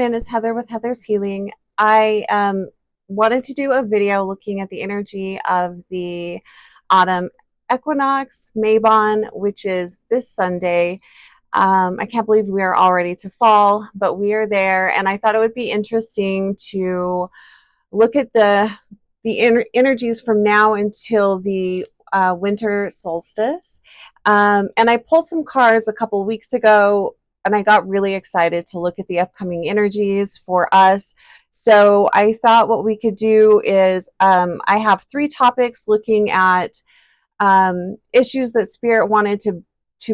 It's Heather with Heather's Healing. I wanted to do a video looking at the energy of the Autumn Equinox, Mabon, which is this Sunday. I can't believe we are already to fall, but we are there, and I thought it would be interesting to look at the energies from now until the winter solstice. And I pulled some cards a couple weeks ago, and I got really excited to look at the upcoming energies for us. So I thought what we could do is I have 3 topics looking at issues that Spirit wanted to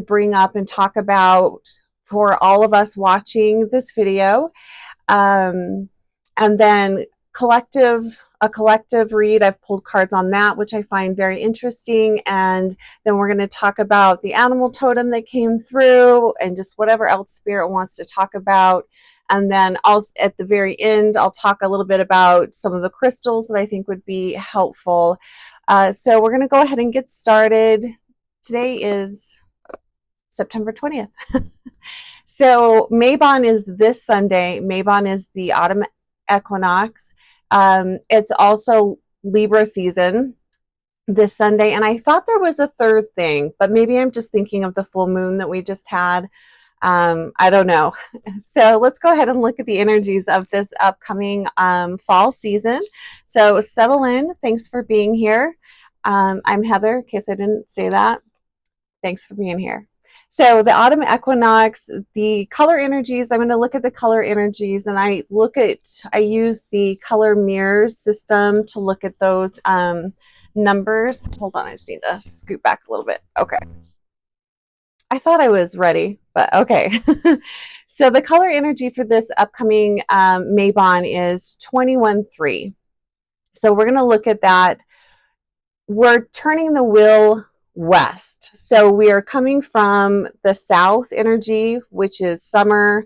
bring up and talk about for all of us watching this video. And then a collective read. I've pulled cards on that, which I find very interesting. And then we're going to talk about the animal totem that came through and just whatever else Spirit wants to talk about. And then at the very end, I'll talk a little bit about some of the crystals that I think would be helpful. So we're going to go ahead and get started. Today is September 20th. So Mabon is this Sunday. Mabon is the Autumn Equinox. It's also Libra season this Sunday. And I thought there was a third thing, but maybe I'm just thinking of the full moon that we just had. I don't know. So let's go ahead and look at the energies of this upcoming fall season. So settle in. Thanks for being here. I'm Heather, in case I didn't say that. Thanks for being here. So the Autumn Equinox, the color energies, I'm going to look at the color energies, and I use the color mirrors system to look at those numbers. Hold on, I just need to scoot back a little bit. Okay. I thought I was ready, but okay. So the color energy for this upcoming Mabon is 21-3. So we're going to look at that. We're turning the wheel west. So we are coming from the south energy, which is summer,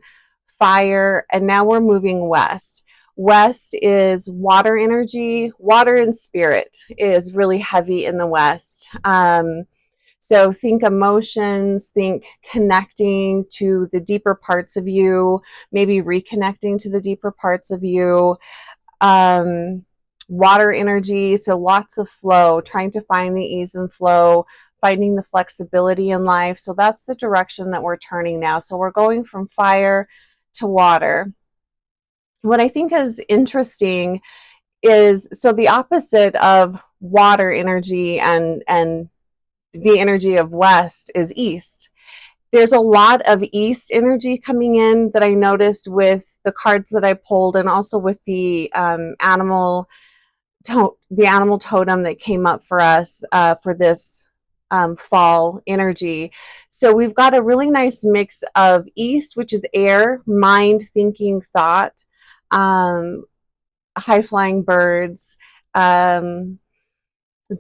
fire, and now we're moving west. West is water energy. Water and spirit is really heavy in the west. So think emotions, think connecting to the deeper parts of you, maybe reconnecting to the deeper parts of you. Water energy, so lots of flow, trying to find the ease and flow, finding the flexibility in life. So that's the direction that we're turning now. So we're going from fire to water. What I think is interesting is, so the opposite of water energy and the energy of west is east. There's a lot of east energy coming in that I noticed with the cards that I pulled, and also with the animal totem that came up for us for this fall energy. So we've got a really nice mix of east, which is air, mind, thinking, thought, high-flying birds,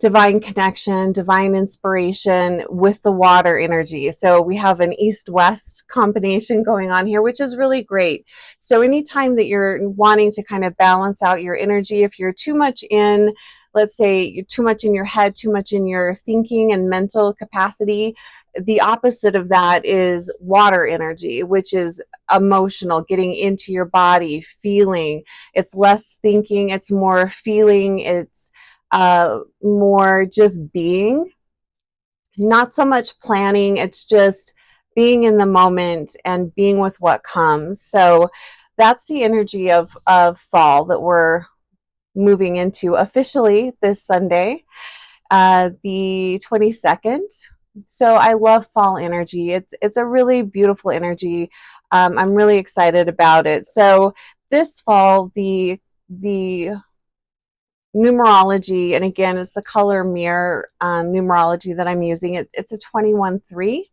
divine connection, divine inspiration with the water energy. So we have an east-west combination going on here, which is really great. So anytime that you're wanting to kind of balance out your energy, if you're too much in, let's say you're too much in your head, too much in your thinking and mental capacity, the opposite of that is water energy, which is emotional, getting into your body, feeling. It's less thinking, it's more feeling, it's more just being, not so much planning. It's just being in the moment and being with what comes. So that's the energy of fall that we're moving into officially this Sunday, the 22nd. So I love fall energy. It's a really beautiful energy. I'm really excited about it. So this fall, the numerology, and again, it's the color mirror numerology that I'm using. It's a 21-3,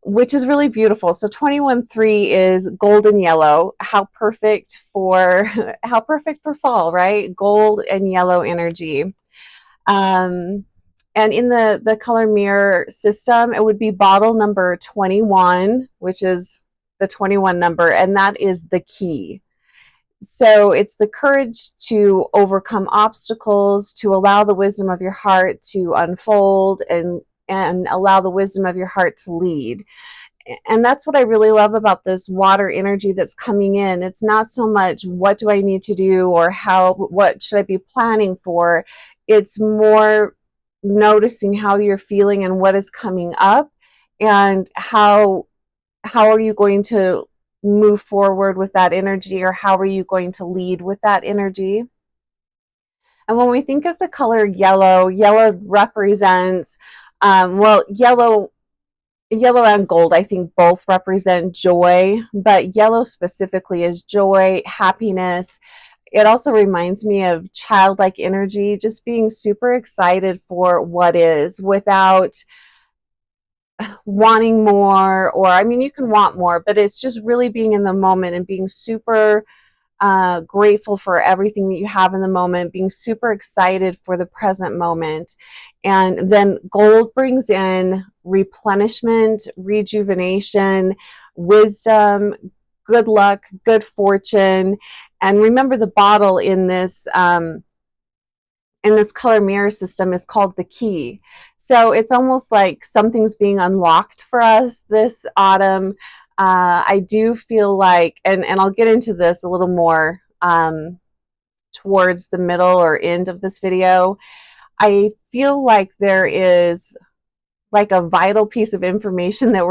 which is really beautiful. So 21-3 is golden yellow. How perfect for fall, right? Gold and yellow energy. And in the color mirror system, it would be bottle number 21, which is the 21 number, and that is the key. So it's the courage to overcome obstacles, to allow the wisdom of your heart to unfold, and allow the wisdom of your heart to lead. And that's what I really love about this water energy that's coming in. It's not so much what do I need to do or what should I be planning for. It's more noticing how you're feeling and what is coming up, and how are you going to move forward with that energy, or how are you going to lead with that energy. And when we think of the color yellow, yellow represents, yellow and gold, I think both represent joy, but yellow specifically is joy, happiness. It also reminds me of childlike energy, just being super excited for what is without wanting more, or I mean, you can want more, but it's just really being in the moment and being super grateful for everything that you have in the moment, being super excited for the present moment. And then gold brings in replenishment, rejuvenation, wisdom, good luck, good fortune. And remember, the bottle in this color mirror system is called the key. So it's almost like something's being unlocked for us this autumn. I do feel like, and I'll get into this a little more towards the middle or end of this video. I feel like there is like a vital piece of information that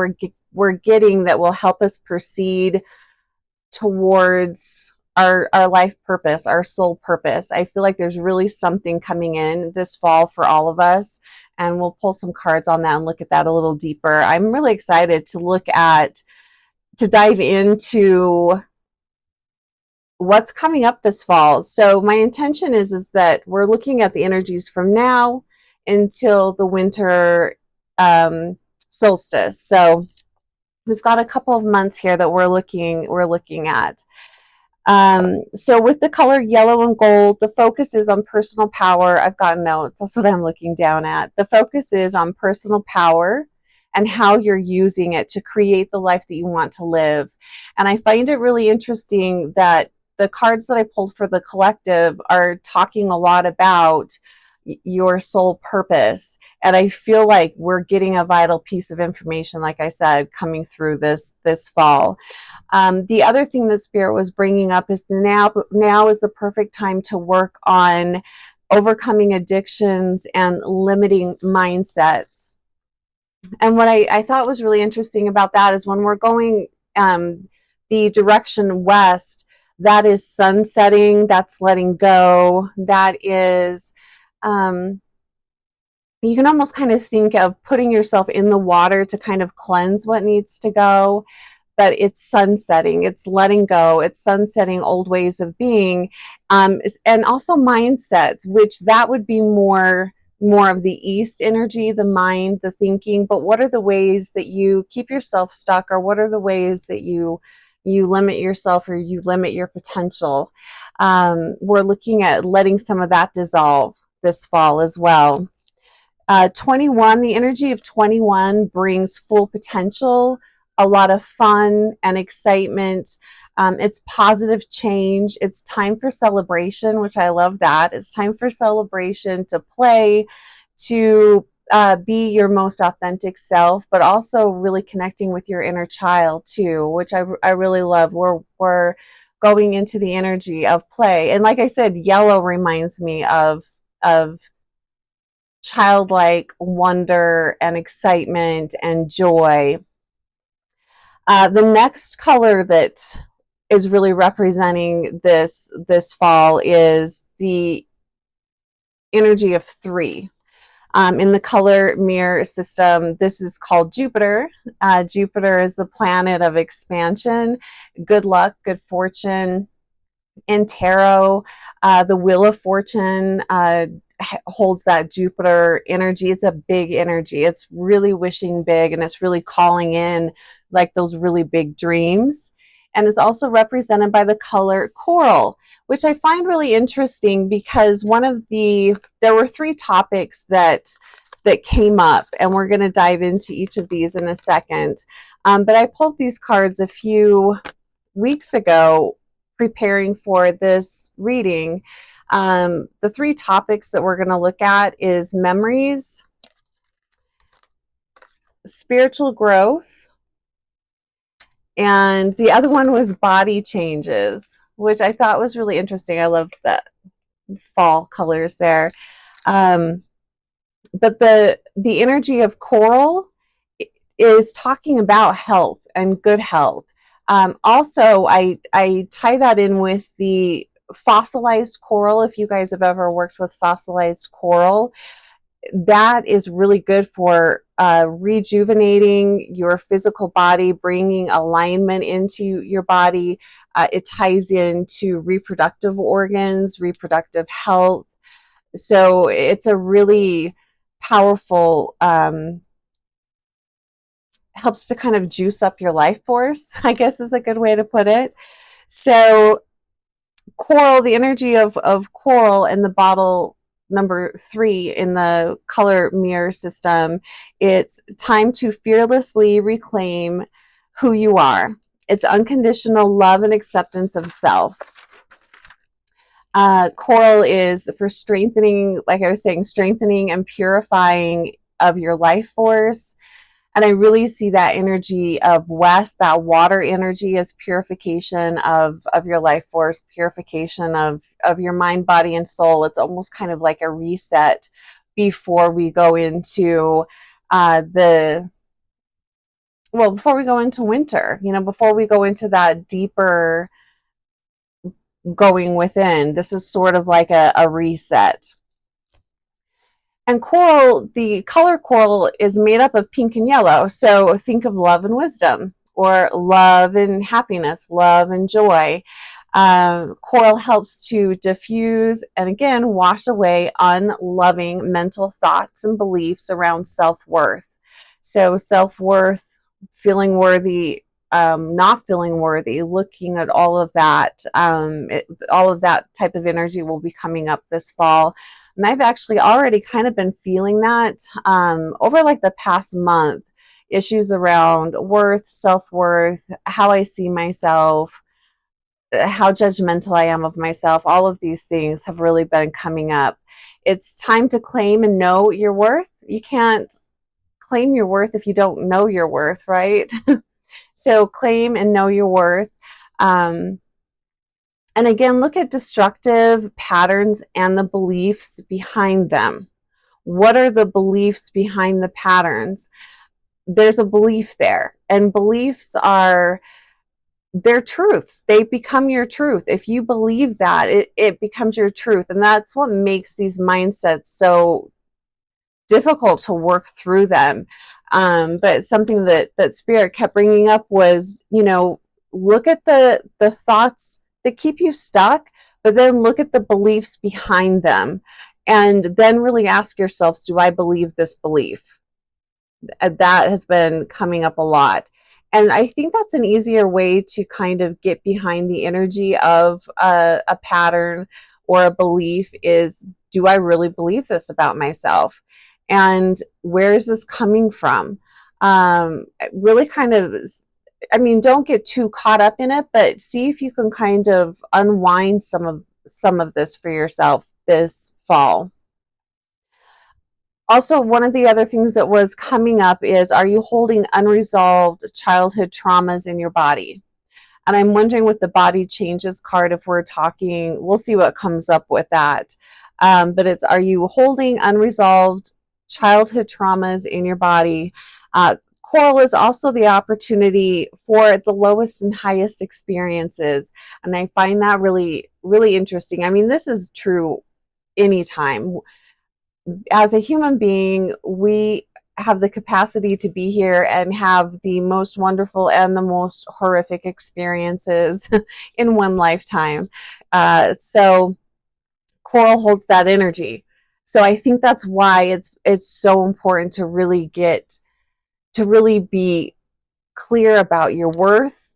we're getting that will help us proceed towards our life purpose, our soul purpose. I feel like there's really something coming in this fall for all of us, and we'll pull some cards on that and look at that a little deeper. I'm really excited to dive into what's coming up this fall. So my intention is that we're looking at the energies from now until the winter solstice. So we've got a couple of months here that we're looking at. So with the color yellow and gold, the focus is on personal power. I've got notes. That's what I'm looking down at. The focus is on personal power and how you're using it to create the life that you want to live. And I find it really interesting that the cards that I pulled for the collective are talking a lot about your soul purpose. And I feel like we're getting a vital piece of information, like I said, coming through this fall. The other thing that Spirit was bringing up is now is the perfect time to work on overcoming addictions and limiting mindsets. And what I thought was really interesting about that is when we're going the direction west, that is sunsetting, that's letting go, that is, you can almost kind of think of putting yourself in the water to kind of cleanse what needs to go. But it's sunsetting, it's letting go, it's sunsetting old ways of being, and also mindsets, which that would be more of the east energy, the mind, the thinking. But what are the ways that you keep yourself stuck, or what are the ways that you limit yourself, or you limit your potential? We're looking at letting some of that dissolve this fall as well. 21, the energy of 21 brings full potential, a lot of fun and excitement. It's positive change. It's time for celebration, which I love that. It's time for celebration, to play, to be your most authentic self, but also really connecting with your inner child too, which I really love. We're going into the energy of play. And like I said, yellow reminds me of childlike wonder and excitement and joy. The next color that is really representing this fall is the energy of 3. In the color mirror system, this is called Jupiter. Jupiter is the planet of expansion, good luck, good fortune. In tarot, the Wheel of Fortune holds that Jupiter energy. It's a big energy. It's really wishing big, and it's really calling in like those really big dreams. And is also represented by the color coral, which I find really interesting because there were 3 topics that came up, and we're going to dive into each of these in a second. But I pulled these cards a few weeks ago preparing for this reading. The 3 topics that we're going to look at is memories, spiritual growth, And the other one was body changes, which I thought was really interesting. I love the fall colors there. But the energy of coral is talking about health and good health. Also, I tie that in with the fossilized coral. If you guys have ever worked with fossilized coral, that is really good for rejuvenating your physical body, bringing alignment into your body. It ties into reproductive organs, reproductive health. So it's a really powerful, helps to kind of juice up your life force, I guess is a good way to put it. So coral, the energy of coral in the bottle number 3 in the color mirror system, it's time to fearlessly reclaim who you are. It's unconditional love and acceptance of self. Coral is for strengthening, like I was saying, strengthening and purifying of your life force. And I really see that energy of West, that water energy, as purification of your life force, purification of your mind, body, and soul. It's almost kind of like a reset before we go into before we go into winter, before we go into that deeper going within. This is sort of like a reset. And coral, the color coral, is made up of pink and yellow. So think of love and wisdom, or love and happiness, love and joy. Coral helps to diffuse and, again, wash away unloving mental thoughts and beliefs around self-worth. So self-worth, feeling worthy, not feeling worthy, looking at all of that, all of that type of energy will be coming up this fall. And I've actually already kind of been feeling that over like the past month. Issues around worth, self-worth, how I see myself, how judgmental I am of myself, all of these things have really been coming up. It's time to claim and know your worth. You can't claim your worth if you don't know your worth, right? So claim and know your worth. And again, look at destructive patterns and the beliefs behind them. What are the beliefs behind the patterns? There's a belief there, and beliefs are their truths. They become your truth. If you believe that, it becomes your truth. And that's what makes these mindsets so difficult to work through them. But something that Spirit kept bringing up was, look at the thoughts that keep you stuck, but then look at the beliefs behind them. And then really ask yourselves, do I believe this belief? That has been coming up a lot. And I think that's an easier way to kind of get behind the energy of a pattern or a belief is, do I really believe this about myself? And where is this coming from? Really kind of, don't get too caught up in it, but see if you can kind of unwind some of this for yourself this fall. Also, one of the other things that was coming up is, are you holding unresolved childhood traumas in your body? And I'm wondering with the body changes card, if we're talking, we'll see what comes up with that. But it's, are you holding unresolved childhood traumas in your body? Coral is also the opportunity for the lowest and highest experiences. And I find that really, really interesting. This is true anytime. As a human being, we have the capacity to be here and have the most wonderful and the most horrific experiences in one lifetime. So coral holds that energy. So I think that's why it's so important to really be clear about your worth.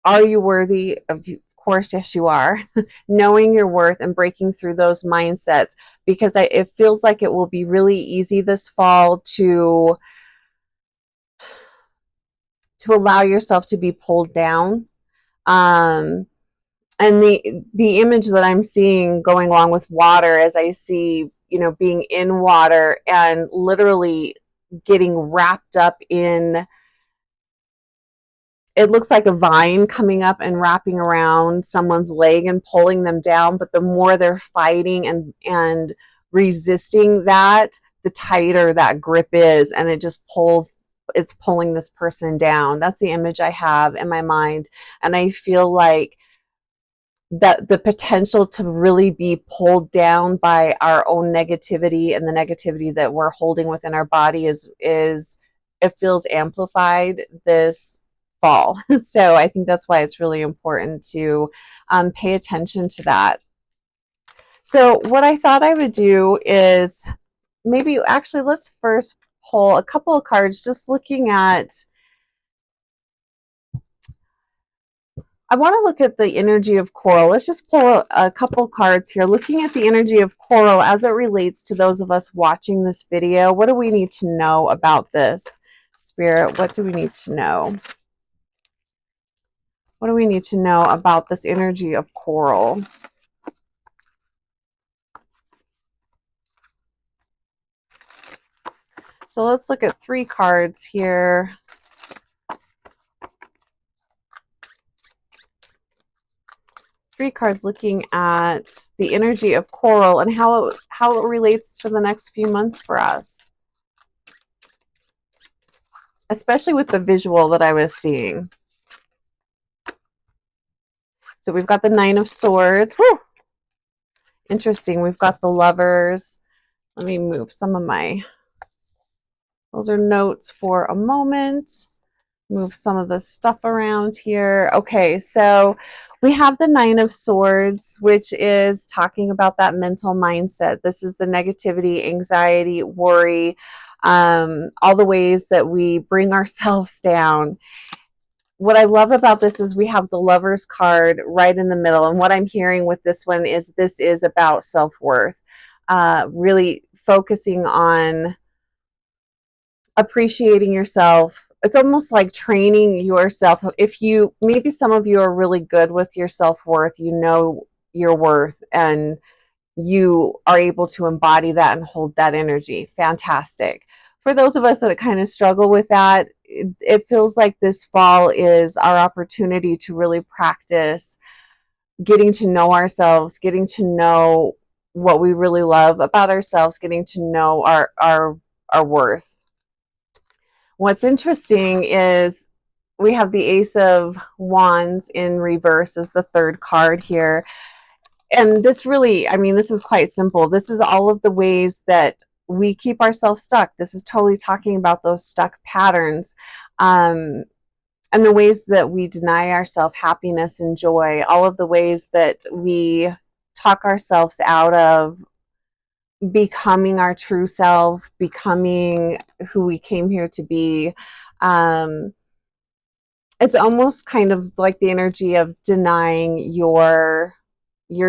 Are you worthy of you? Of course, yes, you are. Knowing your worth and breaking through those mindsets, because it feels like it will be really easy this fall to allow yourself to be pulled down. And the image that I'm seeing going along with water, as I see, being in water and literally getting wrapped up in it looks like a vine coming up and wrapping around someone's leg and pulling them down. But the more they're fighting and resisting that, the tighter that grip is, and it just pulls, it's pulling this person down. That's the image I have in my mind. And I feel like that the potential to really be pulled down by our own negativity and the negativity that we're holding within our body is it feels amplified this fall. So I think that's why it's really important to pay attention to that. So what I thought I would do is maybe actually let's first pull a couple of cards, just looking at, I want to look at the energy of coral. Let's just pull a couple cards here, looking at the energy of coral as it relates to those of us watching this video. What do we need to know about this, Spirit? What do we need to know? What do we need to know about this energy of coral? So let's look at 3 cards here. Three cards looking at the energy of coral and how it relates to the next few months for us, especially with the visual that I was seeing. So we've got the 9 of Swords. Woo! Interesting. We've got the Lovers. Let me move some of my, those are notes for a moment. Move some of the stuff around here. Okay, so we have the 9 of Swords, which is talking about that mental mindset. This is the negativity, anxiety, worry, all the ways that we bring ourselves down. What I love about this is we have the Lovers card right in the middle. And what I'm hearing with this one is this is about self-worth, really focusing on appreciating yourself. It's almost like training yourself. If you, maybe some of you are really good with your self-worth, you know your worth, and you are able to embody that and hold that energy. Fantastic. For those of us that kind of struggle with that, it feels like this fall is our opportunity to really practice getting to know ourselves, getting to know what we really love about ourselves, getting to know our worth. What's interesting is we have the Ace of Wands in reverse as the 3rd card here. And this really, I mean, this is quite simple. This is all of the ways that we keep ourselves stuck. This is totally talking about those stuck patterns, and the ways that we deny ourselves happiness and joy, all of the ways that we talk ourselves out of becoming our true self, becoming who we came here to be. It's almost kind of like the energy of denying your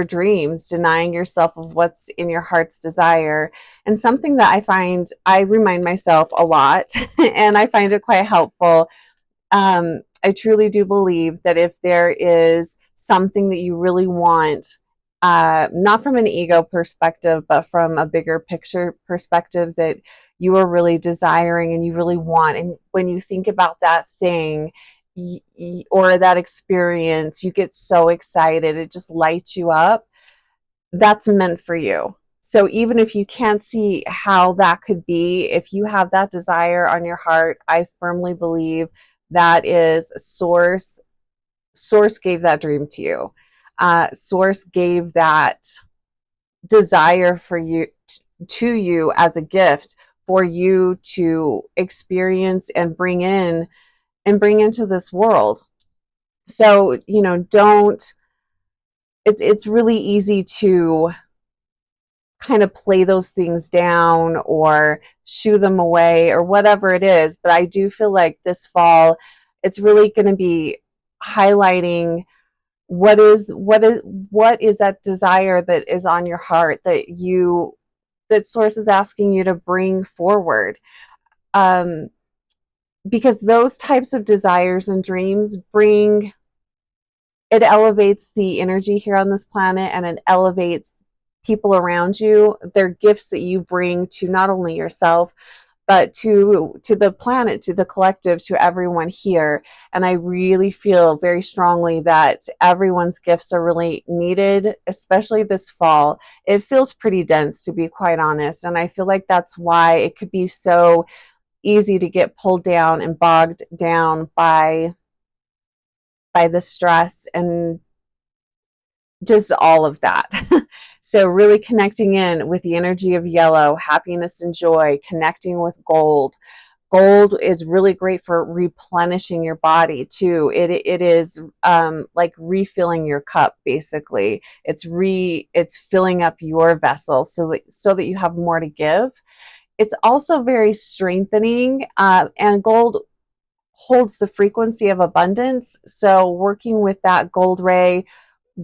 dreams, denying yourself of what's in your heart's desire. And something that I find, I remind myself a lot, and I find it quite helpful. I truly do believe that if there is something that you really want, not from an ego perspective, but from a bigger picture perspective, that you are really desiring and you really want, and when you think about that thing or that experience, you get so excited, it just lights you up. That's meant for you. So even if you can't see how that could be, if you have that desire on your heart, I firmly believe that is source. Source gave that dream to you. Source gave that desire for you to you as a gift for you to experience and bring into this world. So, you know, it's really easy to kind of play those things down or shoo them away or whatever it is. But I do feel like this fall, it's really going to be highlighting what is that desire that is on your heart that source is asking you to bring forward. Because those types of desires and dreams it elevates the energy here on this planet, and it elevates people around you. They're gifts that you bring to not only yourself, but to the planet, to the collective, to everyone here. And I really feel very strongly that everyone's gifts are really needed, especially this fall. It feels pretty dense, to be quite honest, and I feel like that's why it could be so easy to get pulled down and bogged down by the stress and just all of that. So really connecting in with the energy of yellow, happiness and joy, connecting with gold. Gold is really great for replenishing your body too. It is like refilling your cup, basically. It's filling up your vessel so that you have more to give. It's also very strengthening, and gold holds the frequency of abundance. So working with that gold ray,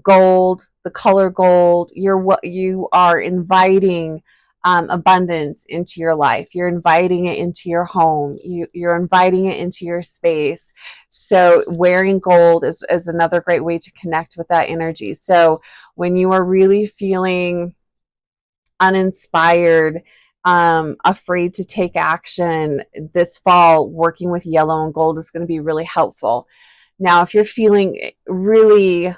gold, the color gold, you are inviting abundance into your life. You're inviting it into your home. You're inviting it into your space. So wearing gold is another great way to connect with that energy. So when you are really feeling uninspired, afraid to take action this fall, working with yellow and gold is going to be really helpful. Now, if you're feeling really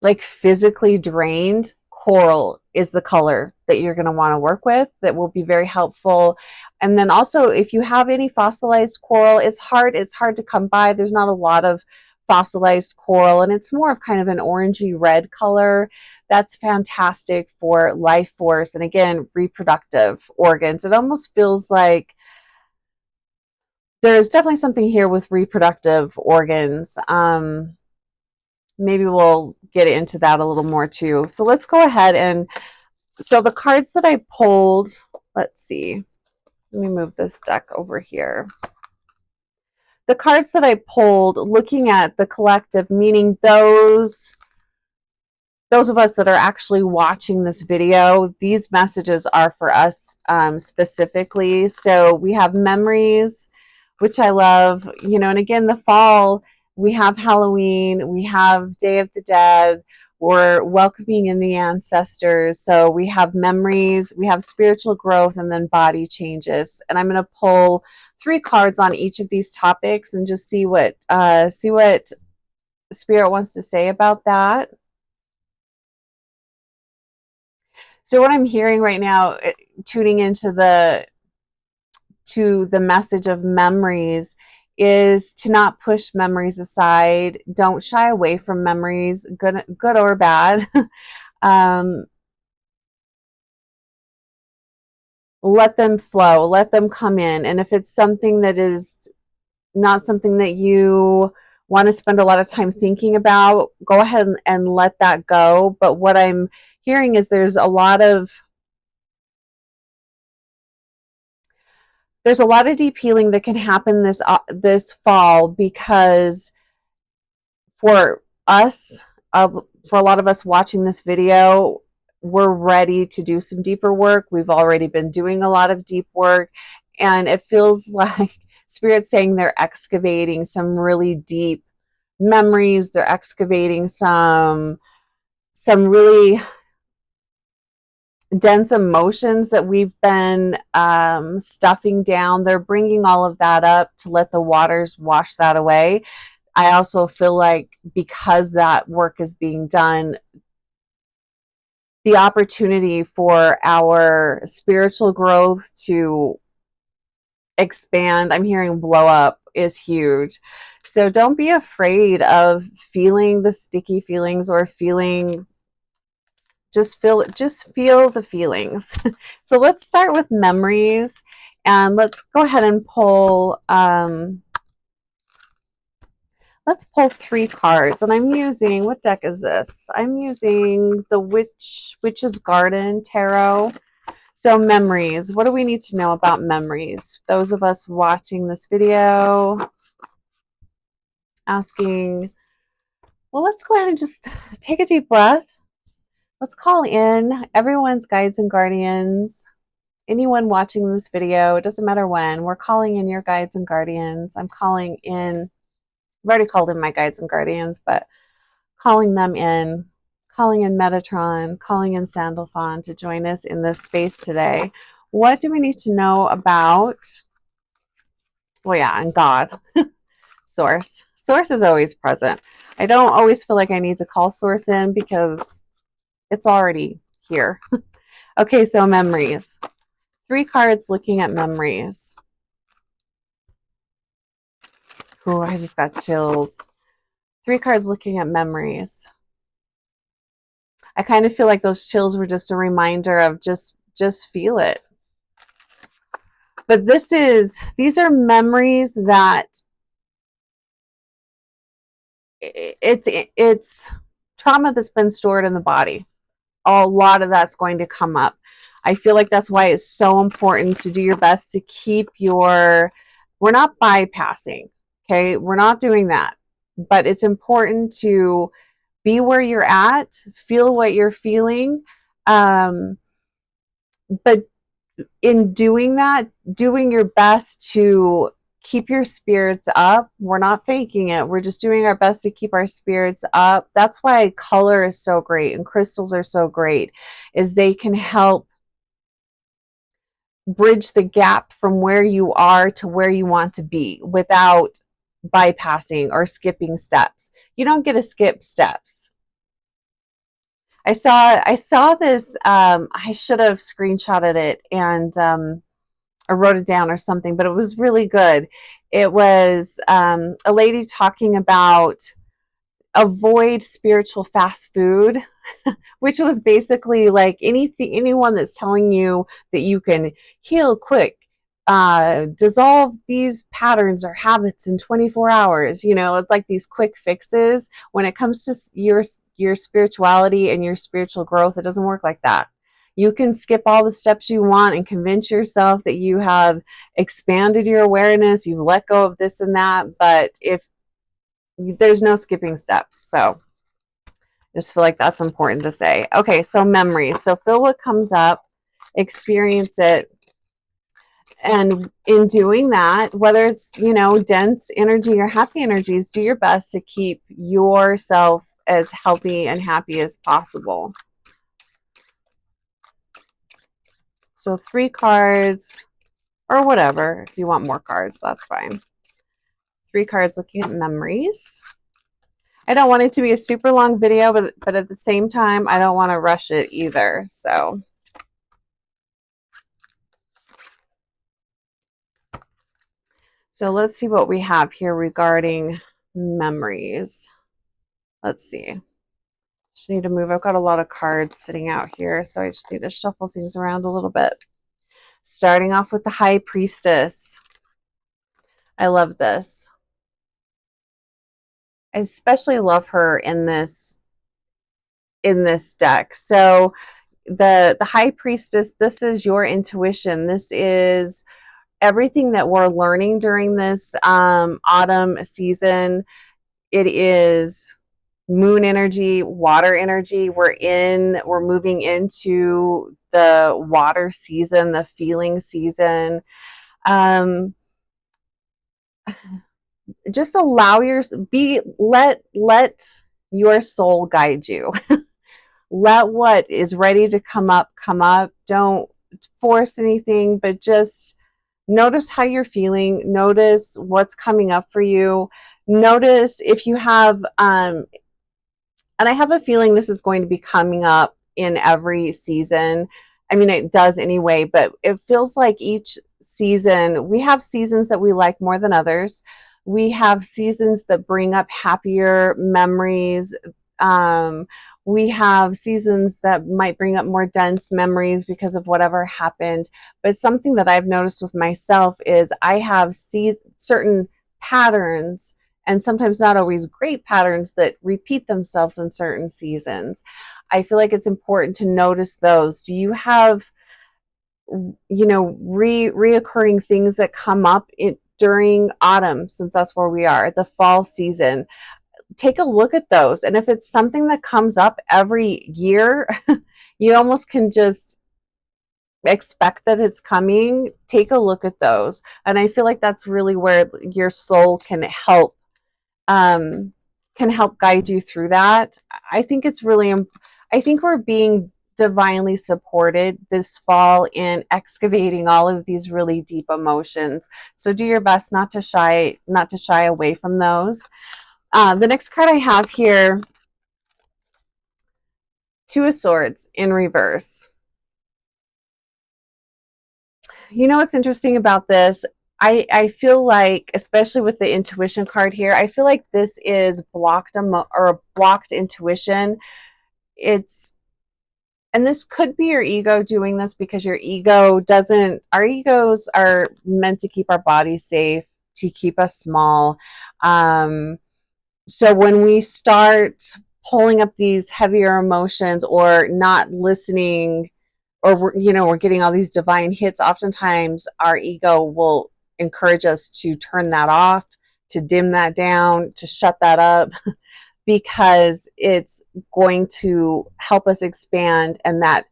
like physically drained, coral is the color that you're going to want to work with. That will be very helpful. And then also, if you have any fossilized coral, it's hard to come by. There's not a lot of fossilized coral, and it's more of kind of an orangey red color. That's fantastic for life force and, again, reproductive organs. It almost feels like there's definitely something here with reproductive organs. Maybe we'll get into that a little more too. So let's go ahead and, so the cards that I pulled, let's see, let me move this deck over here. The cards that I pulled, looking at the collective, meaning those of us that are actually watching this video, these messages are for us specifically. So we have memories, which I love, and again, the fall, we have Halloween, we have Day of the Dead, we're welcoming in the ancestors. So we have memories, we have spiritual growth, and then body changes. And I'm going to pull 3 cards on each of these topics and just see what Spirit wants to say about that. So what I'm hearing right now, tuning into the message of memories, is to not push memories aside. Don't shy away from memories, good or bad. Let them flow, let them come in. And if it's something that is not something that you want to spend a lot of time thinking about, go ahead and let that go. But what I'm hearing is there's a lot of deep healing that can happen this fall, because for us, for a lot of us watching this video, we're ready to do some deeper work. We've already been doing a lot of deep work, and it feels like Spirit's saying they're excavating some really deep memories. They're excavating some really dense emotions that we've been stuffing down. They're bringing all of that up to let the waters wash that away. I also feel like because that work is being done, the opportunity for our spiritual growth to expand, I'm hearing blow up, is huge. So don't be afraid of feeling the sticky feelings or feeling, just feel the feelings. So let's start with memories, and let's go ahead and pull let's pull 3 cards. And I'm using, what deck is this? I'm using the Witch's Garden Tarot. So memories, what do we need to know about memories? Those of us watching this video, asking, well, let's go ahead and just take a deep breath. Let's call in everyone's guides and guardians. Anyone watching this video, it doesn't matter when, we're calling in your guides and guardians. I'm calling in, I've already called in my guides and guardians, but calling them in calling in Metatron, calling in Sandalphon to join us in this space today. What do we need to know about, well, yeah, and God, Source. Source is always present. I don't always feel like I need to call Source in because it's already here. Okay, so memories. 3 cards looking at memories. Oh, I just got chills. 3 cards looking at memories. I kind of feel like those chills were just a reminder of just feel it. But these are memories that it's trauma that's been stored in the body. A lot of that's going to come up. I feel like that's why it's so important to do your best to keep we're not bypassing, okay? We're not doing that. But it's important to be where you're at, feel what you're feeling. But in doing that, doing your best to keep your spirits up. We're not faking it. We're just doing our best to keep our spirits up. That's why color is so great and crystals are so great, is they can help bridge the gap from where you are to where you want to be without bypassing or skipping steps. You don't get to skip steps. I saw this, I should have screenshotted it and or wrote it down or something, but it was really good. It was a lady talking about avoid spiritual fast food, which was basically like anyone that's telling you that you can heal quick, dissolve these patterns or habits in 24 hours. You know, it's like these quick fixes. When it comes to your spirituality and your spiritual growth, it doesn't work like that. You can skip all the steps you want and convince yourself that you have expanded your awareness, you've let go of this and that, but if there's no skipping steps. So I just feel like that's important to say. Okay, so memories. So feel what comes up, experience it, and in doing that, whether it's, you know, dense energy or happy energies, do your best to keep yourself as healthy and happy as possible. So 3 cards, or whatever. If you want more cards, that's fine. 3 cards looking at memories. I don't want it to be a super long video, but at the same time, I don't want to rush it either. So let's see what we have here regarding memories. Let's see. Just need to move. I've got a lot of cards sitting out here, so I just need to shuffle things around a little bit. Starting off with the High Priestess. I love this. I especially love her in this deck. So the High Priestess, this is your intuition. This is everything that we're learning during this autumn season. It is moon energy, water energy. We're moving into the water season, the feeling season. Just allow let your soul guide you. Let what is ready to come up. Don't force anything, but just notice how you're feeling. Notice what's coming up for you. Notice if you have and I have a feeling this is going to be coming up in every season. I mean, it does anyway, but it feels like each season, we have seasons that we like more than others. We have seasons that bring up happier memories. We have seasons that might bring up more dense memories because of whatever happened. But something that I've noticed with myself is I have certain patterns, and sometimes not always great patterns, that repeat themselves in certain seasons. I feel like it's important to notice those. Do you have, you know, reoccurring things that come up during autumn, since that's where we are, the fall season? Take a look at those. And if it's something that comes up every year, you almost can just expect that it's coming. Take a look at those. And I feel like that's really where your soul can help can help guide you through that. I think it's really, I think we're being divinely supported this fall in excavating all of these really deep emotions. So do your best not to shy away from those. The next card I have here, Two of Swords in reverse. You know what's interesting about this? I feel like, especially with the intuition card here, I feel like this is blocked or blocked intuition. And this could be your ego doing this, because your ego doesn't, our egos are meant to keep our bodies safe, to keep us small. So when we start pulling up these heavier emotions or not listening, or we're getting all these divine hits, oftentimes our ego will encourage us to turn that off, to dim that down, to shut that up, because it's going to help us expand, and that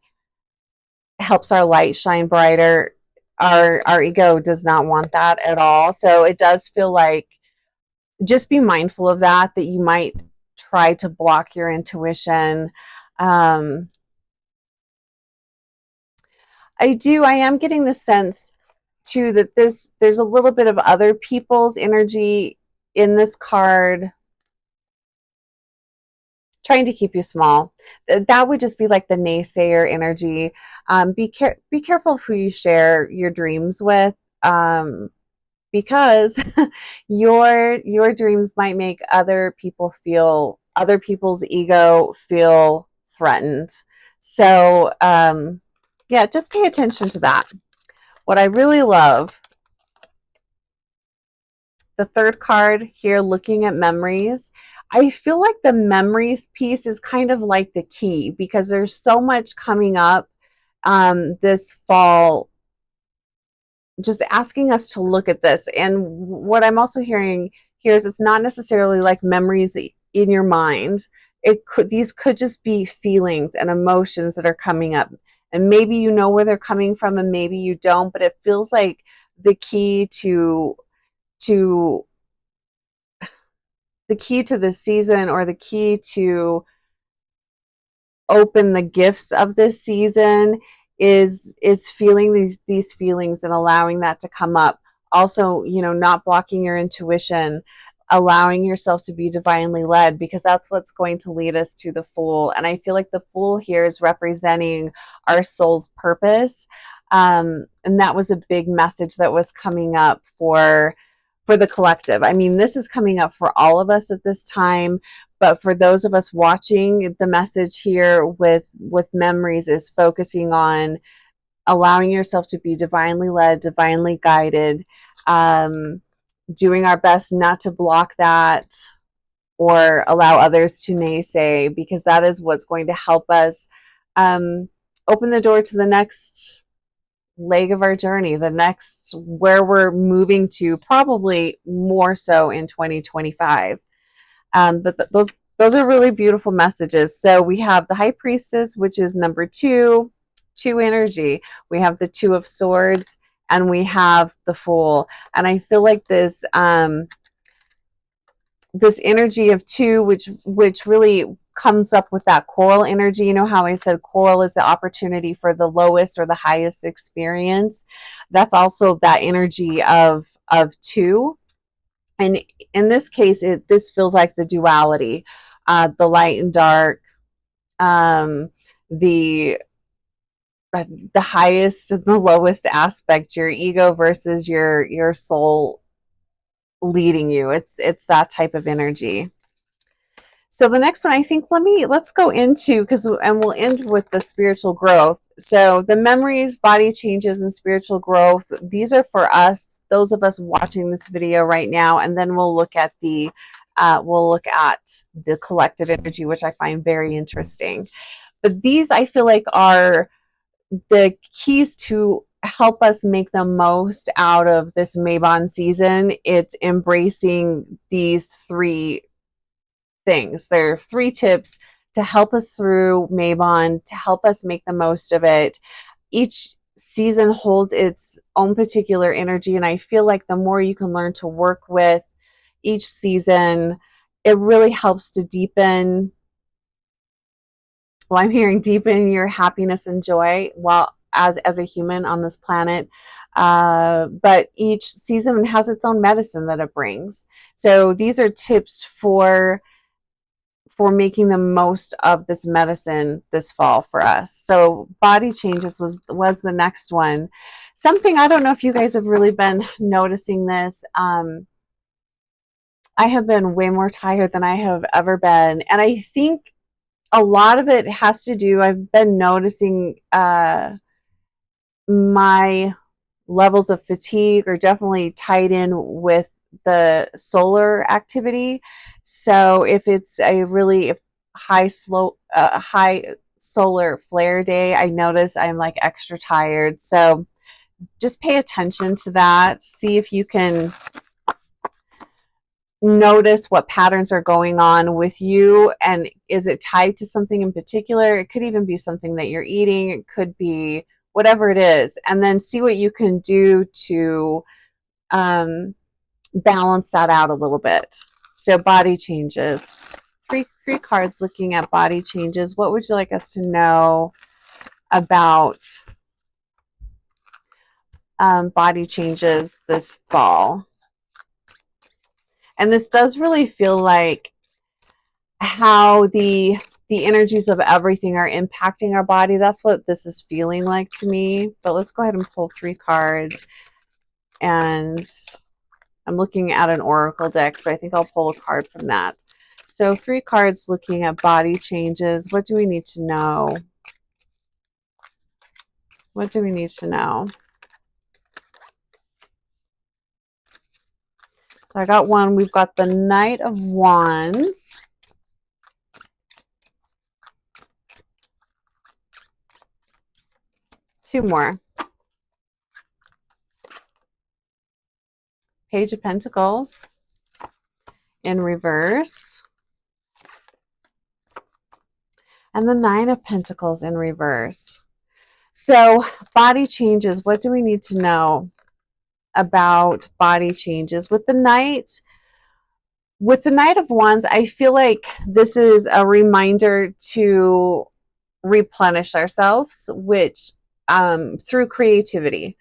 helps our light shine brighter. Our ego does not want that at all. So it does feel like, just be mindful of that you might try to block your intuition. I am getting the sense too that there's a little bit of other people's energy in this card trying to keep you small. That would just be like the naysayer energy. Be careful of who you share your dreams with, because your dreams might make other people's ego feel threatened. So yeah, just pay attention to that. What I really love, the third card here, looking at memories. I feel like the memories piece is kind of like the key, because there's so much coming up this fall, just asking us to look at this. And what I'm also hearing here is, it's not necessarily like memories in your mind. These could just be feelings and emotions that are coming up. And maybe you know where they're coming from, and maybe you don't, but it feels like the key to the season, or the key to open the gifts of this season, is feeling these feelings and allowing that to come up. Also, not blocking your intuition, allowing yourself to be divinely led, because that's what's going to lead us to the Fool. And I feel like the Fool here is representing our soul's purpose. And that was a big message that was coming up for the collective. I mean, this is coming up for all of us at this time, but for those of us watching, the message here with memories is focusing on allowing yourself to be divinely led, divinely guided, doing our best not to block that or allow others to naysay, because that is what's going to help us open the door to the next leg of our journey, the next, where we're moving to, probably more so in 2025. But those are really beautiful messages. So we have the High Priestess, which is number two energy. We have the Two of Swords, and we have the Fool. And I feel like this this energy of two, which really comes up with that coral energy. You know how I said coral is the opportunity for the lowest or the highest experience? That's also that energy of two. And in this case, this feels like the duality, the light and dark, the highest and the lowest aspect, your ego versus your soul leading you. It's that type of energy. So the next one, I think, let's go into, and we'll end with the spiritual growth. So the memories, body changes, and spiritual growth, these are for us, those of us watching this video right now, and then we'll look at the collective energy, which I find very interesting. But these, I feel like, are the keys to help us make the most out of this Mabon season. It's embracing these three things. There are 3 tips to help us through Mabon, to help us make the most of it. Each season holds its own particular energy, and I feel like the more you can learn to work with each season it really helps to deepen, well, I'm hearing deepen your happiness and joy while as a human on this planet. But each season has its own medicine that it brings. So these are tips for making the most of this medicine this fall for us. So body changes was the next one. Something, I don't know if you guys have really been noticing this. I have been way more tired than I have ever been, and I think a lot of it has to do, I've been noticing my levels of fatigue are definitely tied in with the solar activity. So if it's a really high solar flare day, I notice I'm like extra tired. So just pay attention to that. See if you can notice what patterns are going on with you, and is it tied to something in particular? It could even be something that you're eating. It could be whatever it is, and then see what you can do to balance that out a little bit. So body changes, three cards looking at body changes. What would you like us to know about body changes this fall? And this does really feel like how the energies of everything are impacting our body. That's what this is feeling like to me. But let's go ahead and pull three cards. And I'm looking at an oracle deck, so I think I'll pull a card from that. So three cards looking at body changes. What do we need to know? What do we need to know? So I got one. We've got the Knight of Wands. Two more. Page of Pentacles in reverse. And the Nine of Pentacles in reverse. So body changes. What do we need to know about body changes? With the Knight of Wands, I feel like this is a reminder to replenish ourselves, which through creativity.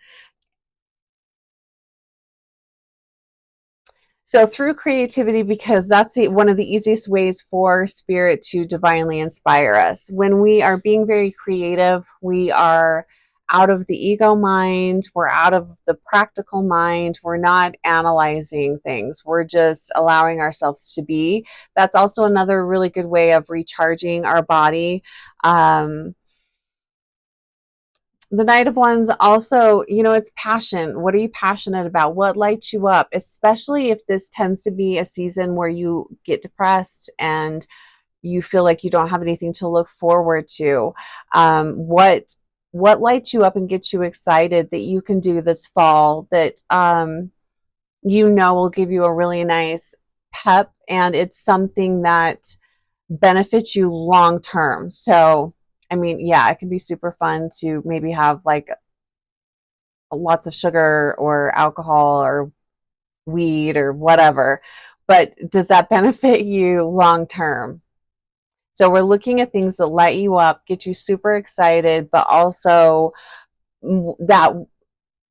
So through creativity, because that's one of the easiest ways for spirit to divinely inspire us. When we are being very creative, we are out of the ego mind, we're out of the practical mind, we're not analyzing things, we're just allowing ourselves to be. That's also another really good way of recharging our body. The Knight of Wands also, it's passion. What are you passionate about? What lights you up? Especially if this tends to be a season where you get depressed and you feel like you don't have anything to look forward to. What lights you up and gets you excited that you can do this fall that will give you a really nice pep, and it's something that benefits you long term. So I mean, yeah, it can be super fun to maybe have like lots of sugar or alcohol or weed or whatever, but does that benefit you long term? So we're looking at things that light you up, get you super excited, but also that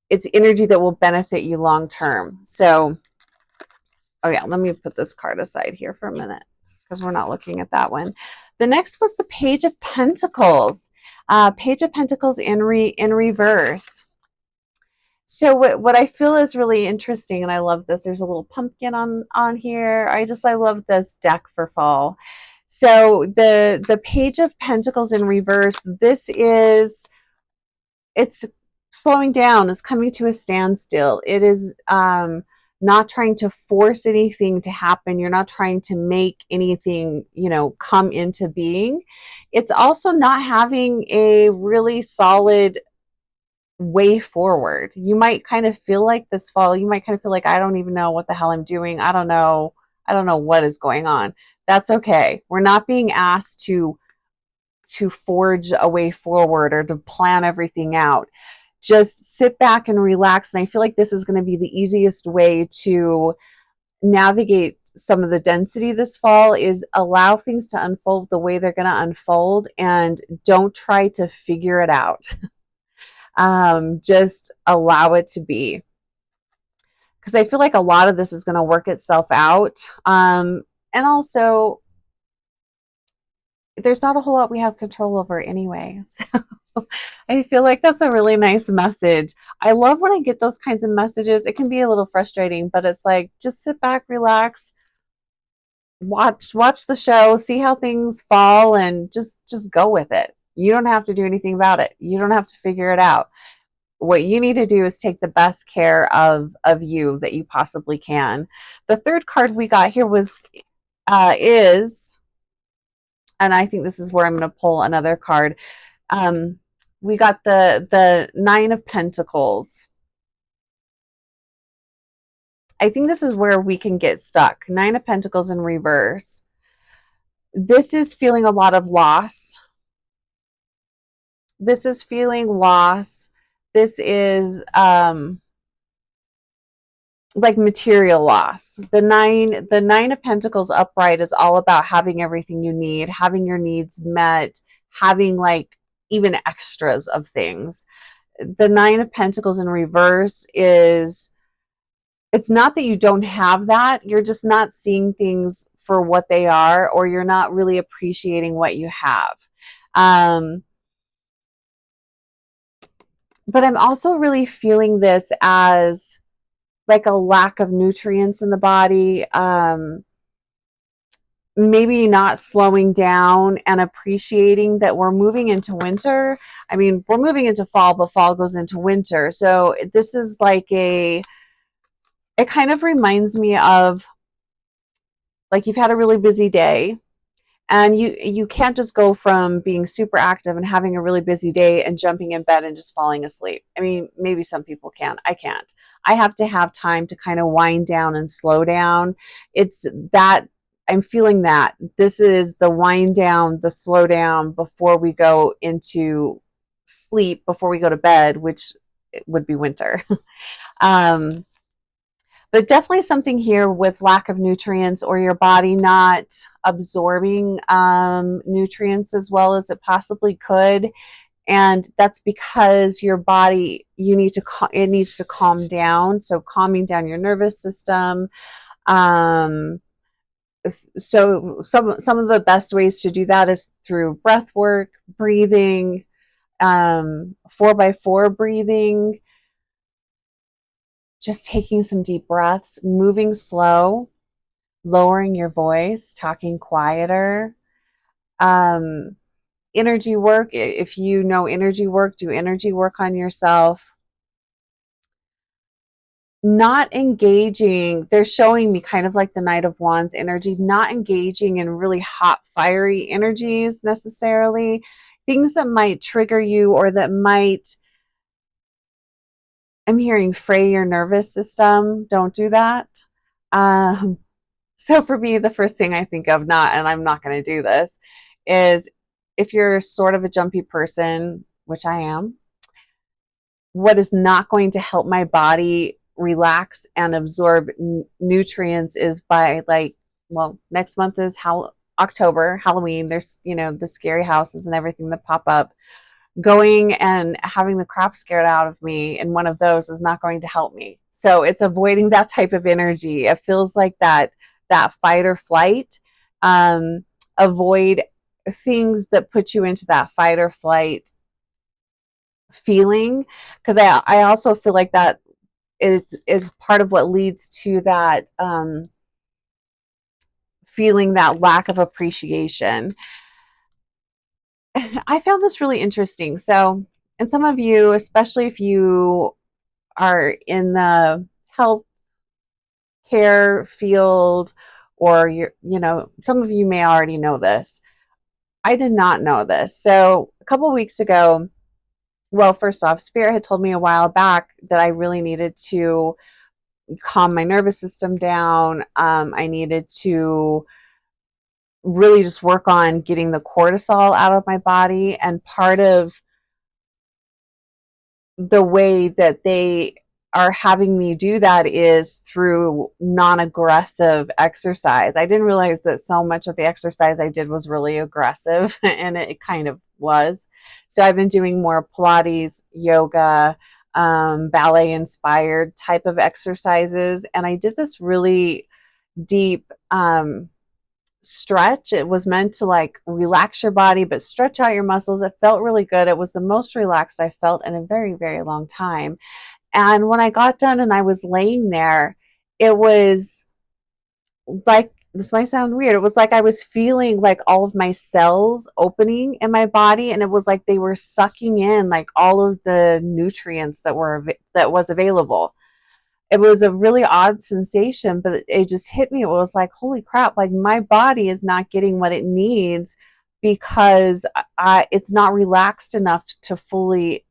it's energy that will benefit you long term. So, oh yeah, let me put this card aside here for a minute because we're not looking at that one. The next was the Page of Pentacles. Page of Pentacles in reverse. So what I feel is really interesting, and I love this. There's a little pumpkin on here. I love this deck for fall. So the Page of Pentacles in reverse. It's slowing down. It's coming to a standstill. It is not trying to force anything to happen. You're not trying to make anything, come into being. It's also not having a really solid way forward. You might kind of feel like this fall, I don't even know what the hell I'm doing. I don't know what is going on. That's okay. We're not being asked to forge a way forward or to plan everything out. Just sit back and relax. And I feel like this is going to be the easiest way to navigate some of the density this fall is allow things to unfold the way they're going to unfold, and don't try to figure it out. Just allow it to be. Because I feel like a lot of this is going to work itself out. And also, there's not a whole lot we have control over anyway. So I feel like that's a really nice message. I love when I get those kinds of messages. It can be a little frustrating, but it's like, just sit back, relax, watch the show, see how things fall, and just go with it. You don't have to do anything about it. You don't have to figure it out. What you need to do is take the best care of you that you possibly can. The third card we got here was is, and I think this is where I'm going to pull another card. We got the Nine of Pentacles. I think this is where we can get stuck. Nine of Pentacles in reverse. This is feeling a lot of loss. This is feeling loss. This is like material loss. The nine of Pentacles upright is all about having everything you need, having your needs met, having like even extras of things. The Nine of Pentacles in reverse is, it's not that you don't have that, you're just not seeing things for what they are, or you're not really appreciating what you have. But I'm also really feeling this as like a lack of nutrients in the body, maybe not slowing down and appreciating that we're moving into winter. I mean, we're moving into fall, but fall goes into winter. So this is like it kind of reminds me of like you've had a really busy day, and you can't just go from being super active and having a really busy day and jumping in bed and just falling asleep. I mean, maybe some people can. I can't. I have to have time to kind of wind down and slow down. It's that I'm feeling that. This is the wind down, the slow down before we go into sleep, before we go to bed, which would be winter. But definitely something here with lack of nutrients, or your body not absorbing nutrients as well as it possibly could. And that's because your body, it needs to calm down. So calming down your nervous system. So some of the best ways to do that is through breath work, breathing, 4x4 breathing, just taking some deep breaths, moving slow, lowering your voice, talking quieter. Energy work, if you know energy work, do energy work on yourself. Not engaging, they're showing me kind of like the Knight of Wands energy, not engaging in really hot, fiery energies necessarily. Things that might trigger you, or that might, I'm hearing, fray your nervous system. Don't do that. So for me, the first thing I think of, and I'm not going to do this, is if you're sort of a jumpy person, which I am, what is not going to help my body relax and absorb nutrients is by next month is October, Halloween. There's, the scary houses and everything that pop up. Going and having the crap scared out of me in one of those is not going to help me. So it's avoiding that type of energy. It feels like that fight or flight. Avoid things that put you into that fight or flight feeling, because I also feel like that is part of what leads to that feeling that lack of appreciation. I found this really interesting. So, and some of you, especially if you are in the health care field, or some of you may already know this. I did not know this. So a couple of weeks ago, well, first off, Spirit had told me a while back that I really needed to calm my nervous system down. I needed to really just work on getting the cortisol out of my body. And part of the way that they are having me do that is through non-aggressive exercise. I didn't realize that so much of the exercise I did was really aggressive, and it kind of was. So I've been doing more Pilates, yoga, ballet inspired type of exercises. And I did this really deep stretch. It was meant to like relax your body, but stretch out your muscles. It felt really good. It was the most relaxed I felt in a very, very long time. And when I got done and I was laying there, it was like, this might sound weird. It was like I was feeling like all of my cells opening in my body, and it was like they were sucking in like all of the nutrients that was available. It was a really odd sensation, but it just hit me. It was like, holy crap, like my body is not getting what it needs because it's not relaxed enough to fully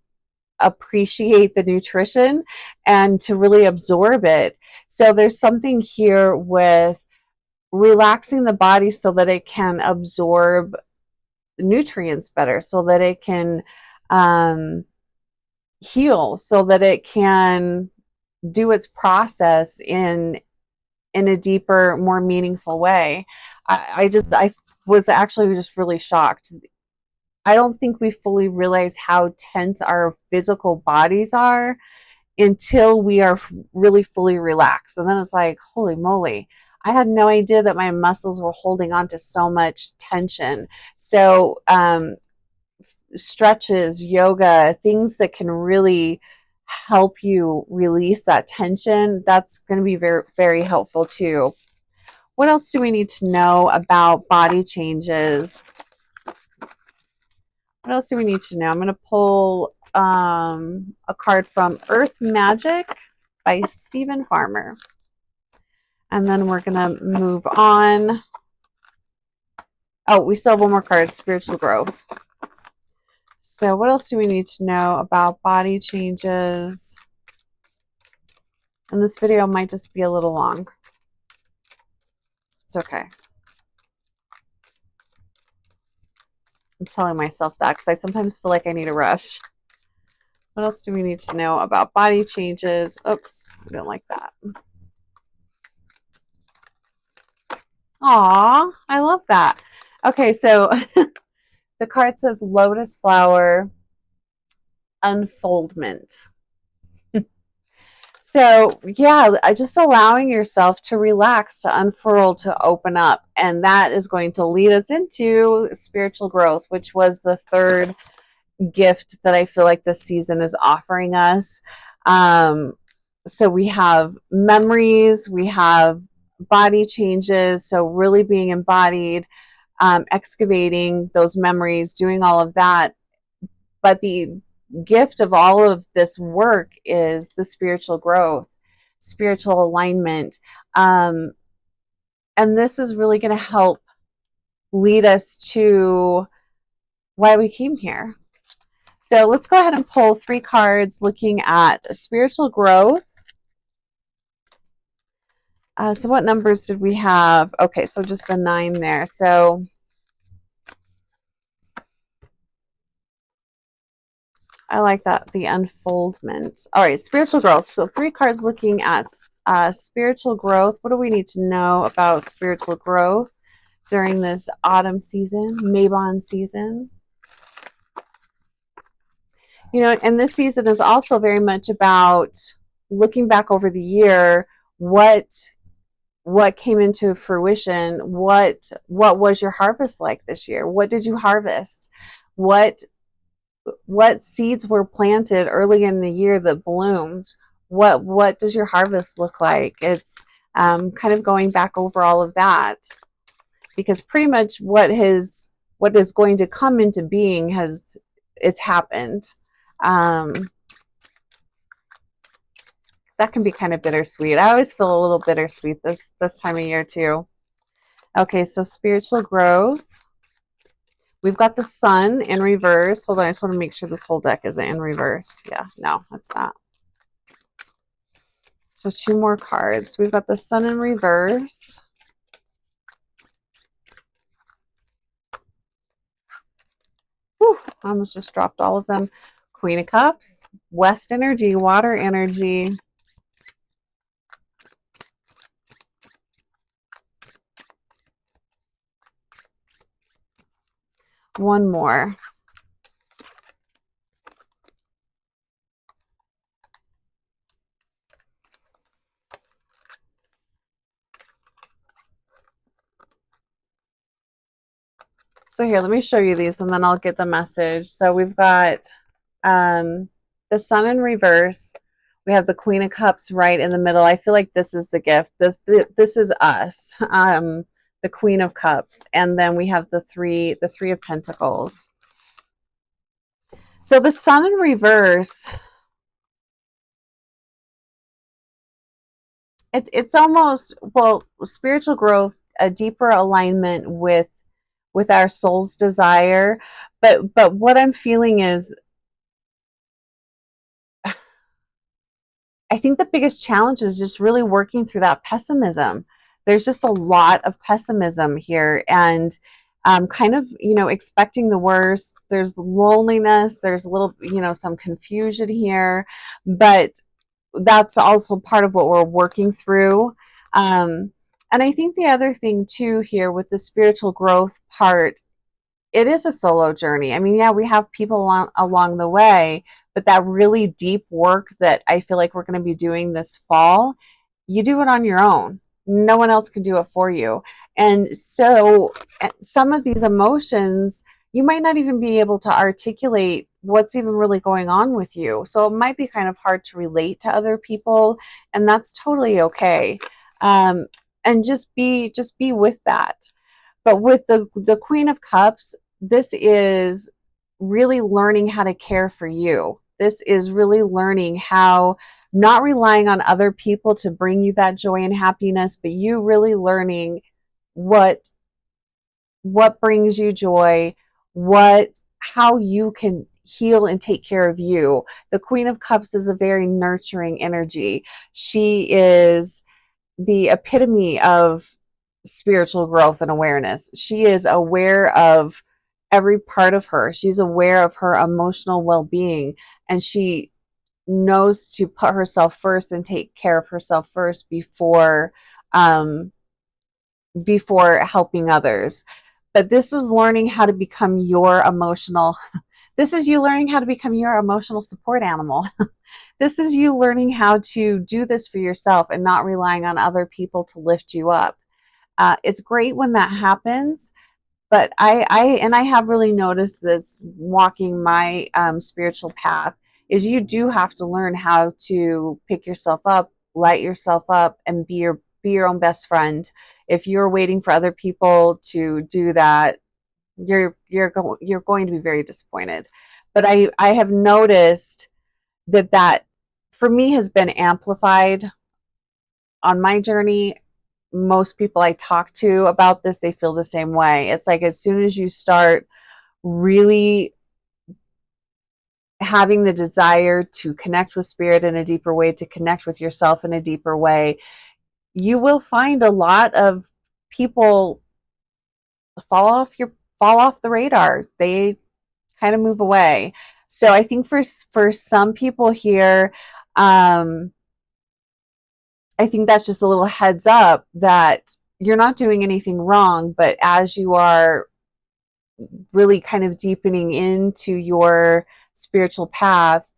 appreciate the nutrition and to really absorb it. So there's something here with relaxing the body so that it can absorb nutrients better, so that it can heal, so that it can do its process in a deeper, more meaningful way. I was actually just really shocked. I don't think we fully realize how tense our physical bodies are until we are really fully relaxed. And then it's like, holy moly, I had no idea that my muscles were holding on to so much tension. So, stretches, yoga, things that can really help you release that tension, that's going to be very, very helpful too. What else do we need to know about body changes? What else do we need to know? I'm going to pull a card from Earth Magic by Stephen Farmer. And then we're going to move on. Oh, we still have one more card, Spiritual Growth. So what else do we need to know about body changes? And this video might just be a little long. It's okay. I'm telling myself that because I sometimes feel like I need a rush. What else do we need to know about body changes? Oops, I don't like that. Aw, I love that. Okay, so the card says Lotus Flower Unfoldment. So, yeah, just allowing yourself to relax, to unfurl, to open up. And that is going to lead us into spiritual growth, which was the third gift that I feel like this season is offering us. So we have memories, we have body changes. So really being embodied, excavating those memories, doing all of that. But the gift of all of this work is the spiritual growth, spiritual alignment. And this is really going to help lead us to why we came here. So let's go ahead and pull 3 cards looking at spiritual growth. So what numbers did we have? Okay, so just a 9 there. So I like that, the unfoldment. All right, spiritual growth. So 3 cards looking at spiritual growth. What do we need to know about spiritual growth during this autumn season, Mabon season? You know, and this season is also very much about looking back over the year. What came into fruition? What was your harvest like this year? What did you harvest? What seeds were planted early in the year that bloomed? What does your harvest look like? It's kind of going back over all of that, because pretty much what is going to come into being it's happened. That can be kind of bittersweet. I always feel a little bittersweet this time of year too. Okay, so spiritual growth. We've got the sun in reverse. Hold on, I just want to make sure this whole deck isn't in reverse. Yeah, no, that's not. So 2 more cards. We've got the sun in reverse. Whew, I almost just dropped all of them. Queen of Cups, West energy, water energy. one more. So here, let me show you these and then I'll get the message. So we've got the Sun in reverse. We have the Queen of Cups right in the middle. I feel like this is the gift. This is us. The Queen of Cups. And then we have the three of Pentacles. So the Sun in reverse, it's almost, well, spiritual growth, a deeper alignment with our soul's desire. But what I'm feeling is, I think the biggest challenge is just really working through that pessimism. There's just a lot of pessimism here, and kind of, expecting the worst. There's loneliness, there's a little, some confusion here, but that's also part of what we're working through. And I think the other thing too here with the spiritual growth part, it is a solo journey. I mean, yeah, we have people along the way, but that really deep work that I feel like we're going to be doing this fall, you do it on your own. No one else can do it for you. And so some of these emotions, you might not even be able to articulate what's even really going on with you. So it might be kind of hard to relate to other people, and that's totally okay. And just be with that. But with the Queen of Cups, this is really learning how to care for you. This is really learning how, not relying on other people to bring you that joy and happiness, but you really learning what brings you joy, how you can heal and take care of you. The Queen of Cups is a very nurturing energy. She is the epitome of spiritual growth and awareness. She is aware of every part of her. She's aware of her emotional well-being, and she knows to put herself first and take care of herself first before helping others. But this is learning how to become your emotional this is you learning how to become your emotional support animal. This is you learning how to do this for yourself and not relying on other people to lift you up. It's great when that happens, but I have really noticed this walking my spiritual path, is you do have to learn how to pick yourself up, light yourself up, and be your own best friend. If you're waiting for other people to do that, you're going to be very disappointed. But I have noticed that for me has been amplified on my journey. Most people I talk to about this, they feel the same way. It's like as soon as you start really having the desire to connect with spirit in a deeper way, to connect with yourself in a deeper way, you will find a lot of people fall off the radar. They kind of move away. So I think for some people here, I think that's just a little heads up that you're not doing anything wrong, but as you are really kind of deepening into your spiritual path,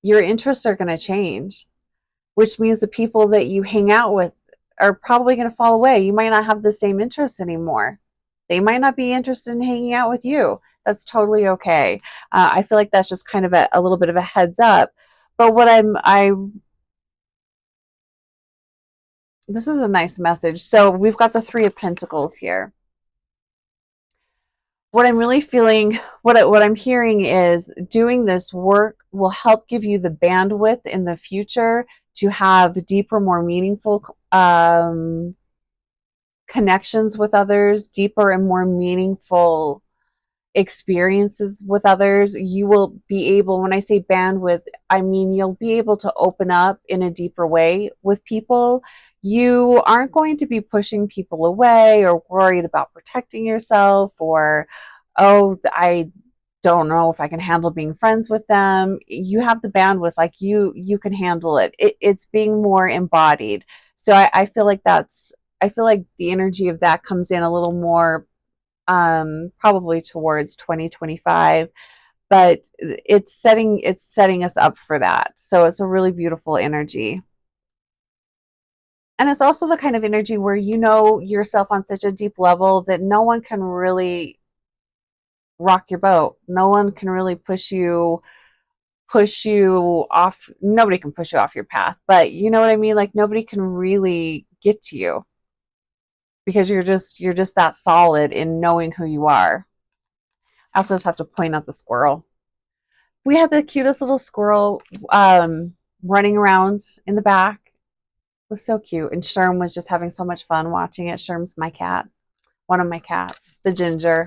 your interests are going to change, which means the people that you hang out with are probably going to fall away. You might not have the same interests anymore. They might not be interested in hanging out with you. That's totally okay. I feel like that's just kind of a little bit of a heads up. But this is a nice message. So we've got the Three of Pentacles here. What I'm really feeling, what I'm hearing is doing this work will help give you the bandwidth in the future to have deeper, more meaningful connections with others, deeper and more meaningful experiences with others. You will be able, when I say bandwidth, I mean you'll be able to open up in a deeper way with people. You aren't going to be pushing people away or worried about protecting yourself, or, oh, I don't know if I can handle being friends with them. You have the bandwidth, like you can handle it. It's being more embodied. So I feel like I feel like the energy of that comes in a little more probably towards 2025, but it's setting us up for that. So it's a really beautiful energy. And it's also the kind of energy where you know yourself on such a deep level that no one can really rock your boat. No one can really push you off. Nobody can push you off your path, but you know what I mean? Like nobody can really get to you because you're just that solid in knowing who you are. I also just have to point out the squirrel. We had the cutest little squirrel running around in the back. It was so cute. And Sherm was just having so much fun watching it. Sherm's my cat, one of my cats, the ginger.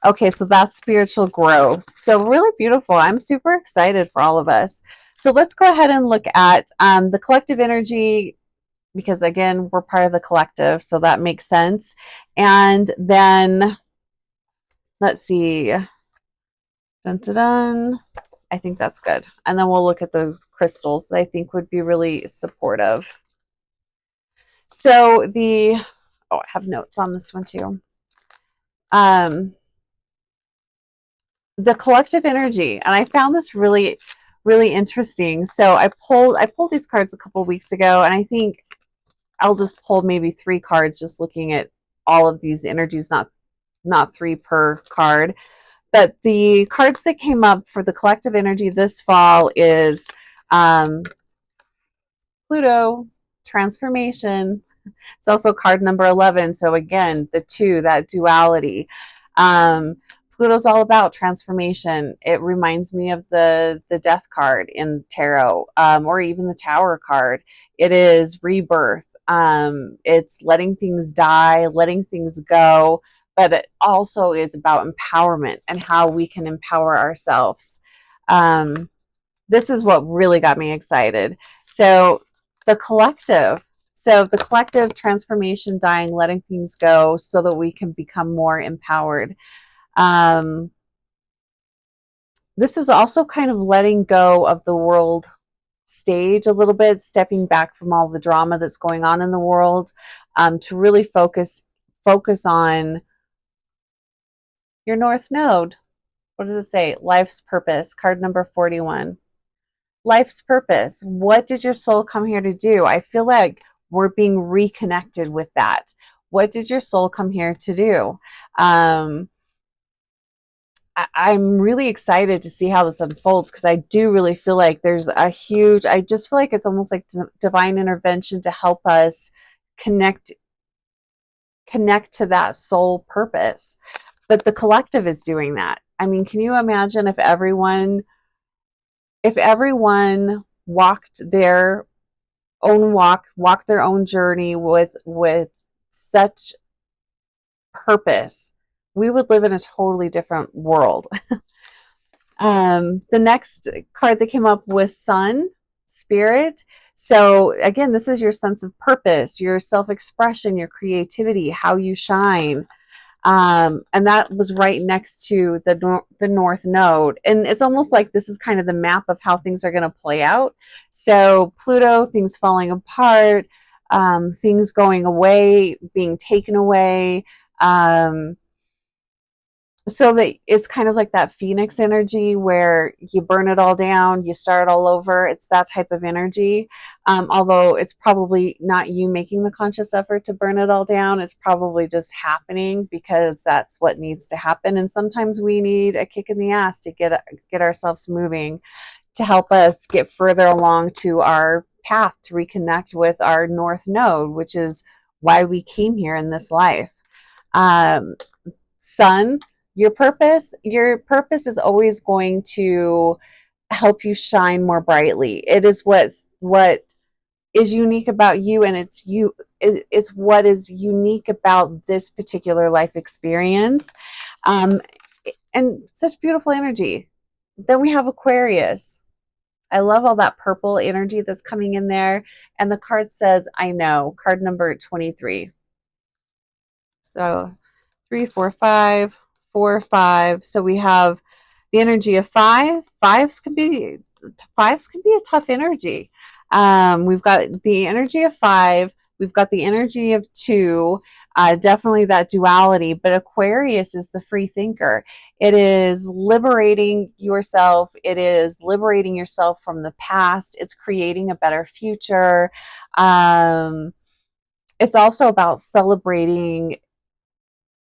Okay, so that's spiritual growth. So really beautiful. I'm super excited for all of us. So let's go ahead and look at the collective energy, because again, we're part of the collective, so that makes sense. And then let's see. Dun, dun, dun. I think that's good. And then we'll look at the crystals that I think would be really supportive. So I have notes on this one too. The collective energy, and I found this really, really interesting. So I pulled these cards a couple weeks ago, and I think I'll just pull maybe 3 cards, just looking at all of these energies, not 3 per card. But the cards that came up for the collective energy this fall is Pluto, transformation. It's also card number 11. So again, the 2, that duality. Pluto's all about transformation. It reminds me of the death card in tarot, or even the Tower card. It is rebirth. It's letting things die, letting things go, but it also is about empowerment and how we can empower ourselves. This is what really got me excited. So the collective transformation, dying, letting things go so that we can become more empowered. This is also kind of letting go of the world stage a little bit, stepping back from all the drama that's going on in the world, to really focus on your North Node. What does it say? Life's purpose, card number 41. Life's purpose. What did your soul come here to do? I feel like we're being reconnected with that. What did your soul come here to do? I'm really excited to see how this unfolds, because I do really feel like there's I just feel like it's almost like divine intervention to help us connect to that soul purpose. But the collective is doing that. I mean, can you imagine if everyone walked their own journey with such purpose? We would live in a totally different world. The next card that came up was Sun, Spirit. So again, this is your sense of purpose, your self-expression, your creativity, how you shine. And that was right next to the North Node. And it's almost like this is kind of the map of how things are going to play out. So Pluto, things falling apart, things going away, being taken away. So that it's kind of like that Phoenix energy where you burn it all down, you start all over. It's that type of energy. Although it's probably not you making the conscious effort to burn it all down. It's probably just happening because that's what needs to happen. And sometimes we need a kick in the ass to get ourselves moving, to help us get further along to our path to reconnect with our North Node, which is why we came here in this life. Sun, your purpose is always going to help you shine more brightly. It is what is unique about you, and it's what is unique about this particular life experience. And such beautiful energy. Then we have Aquarius. I love all that purple energy that's coming in there. And the card says, I know, card number 23. So 3, 4, 5, 4, 5. So we have the energy of 5. Fives can be a tough energy. We've got the energy of 5, We've got the energy of two, definitely that duality, but Aquarius is the free thinker. It is liberating yourself. It is liberating yourself from the past. It's creating a better future. It's also about celebrating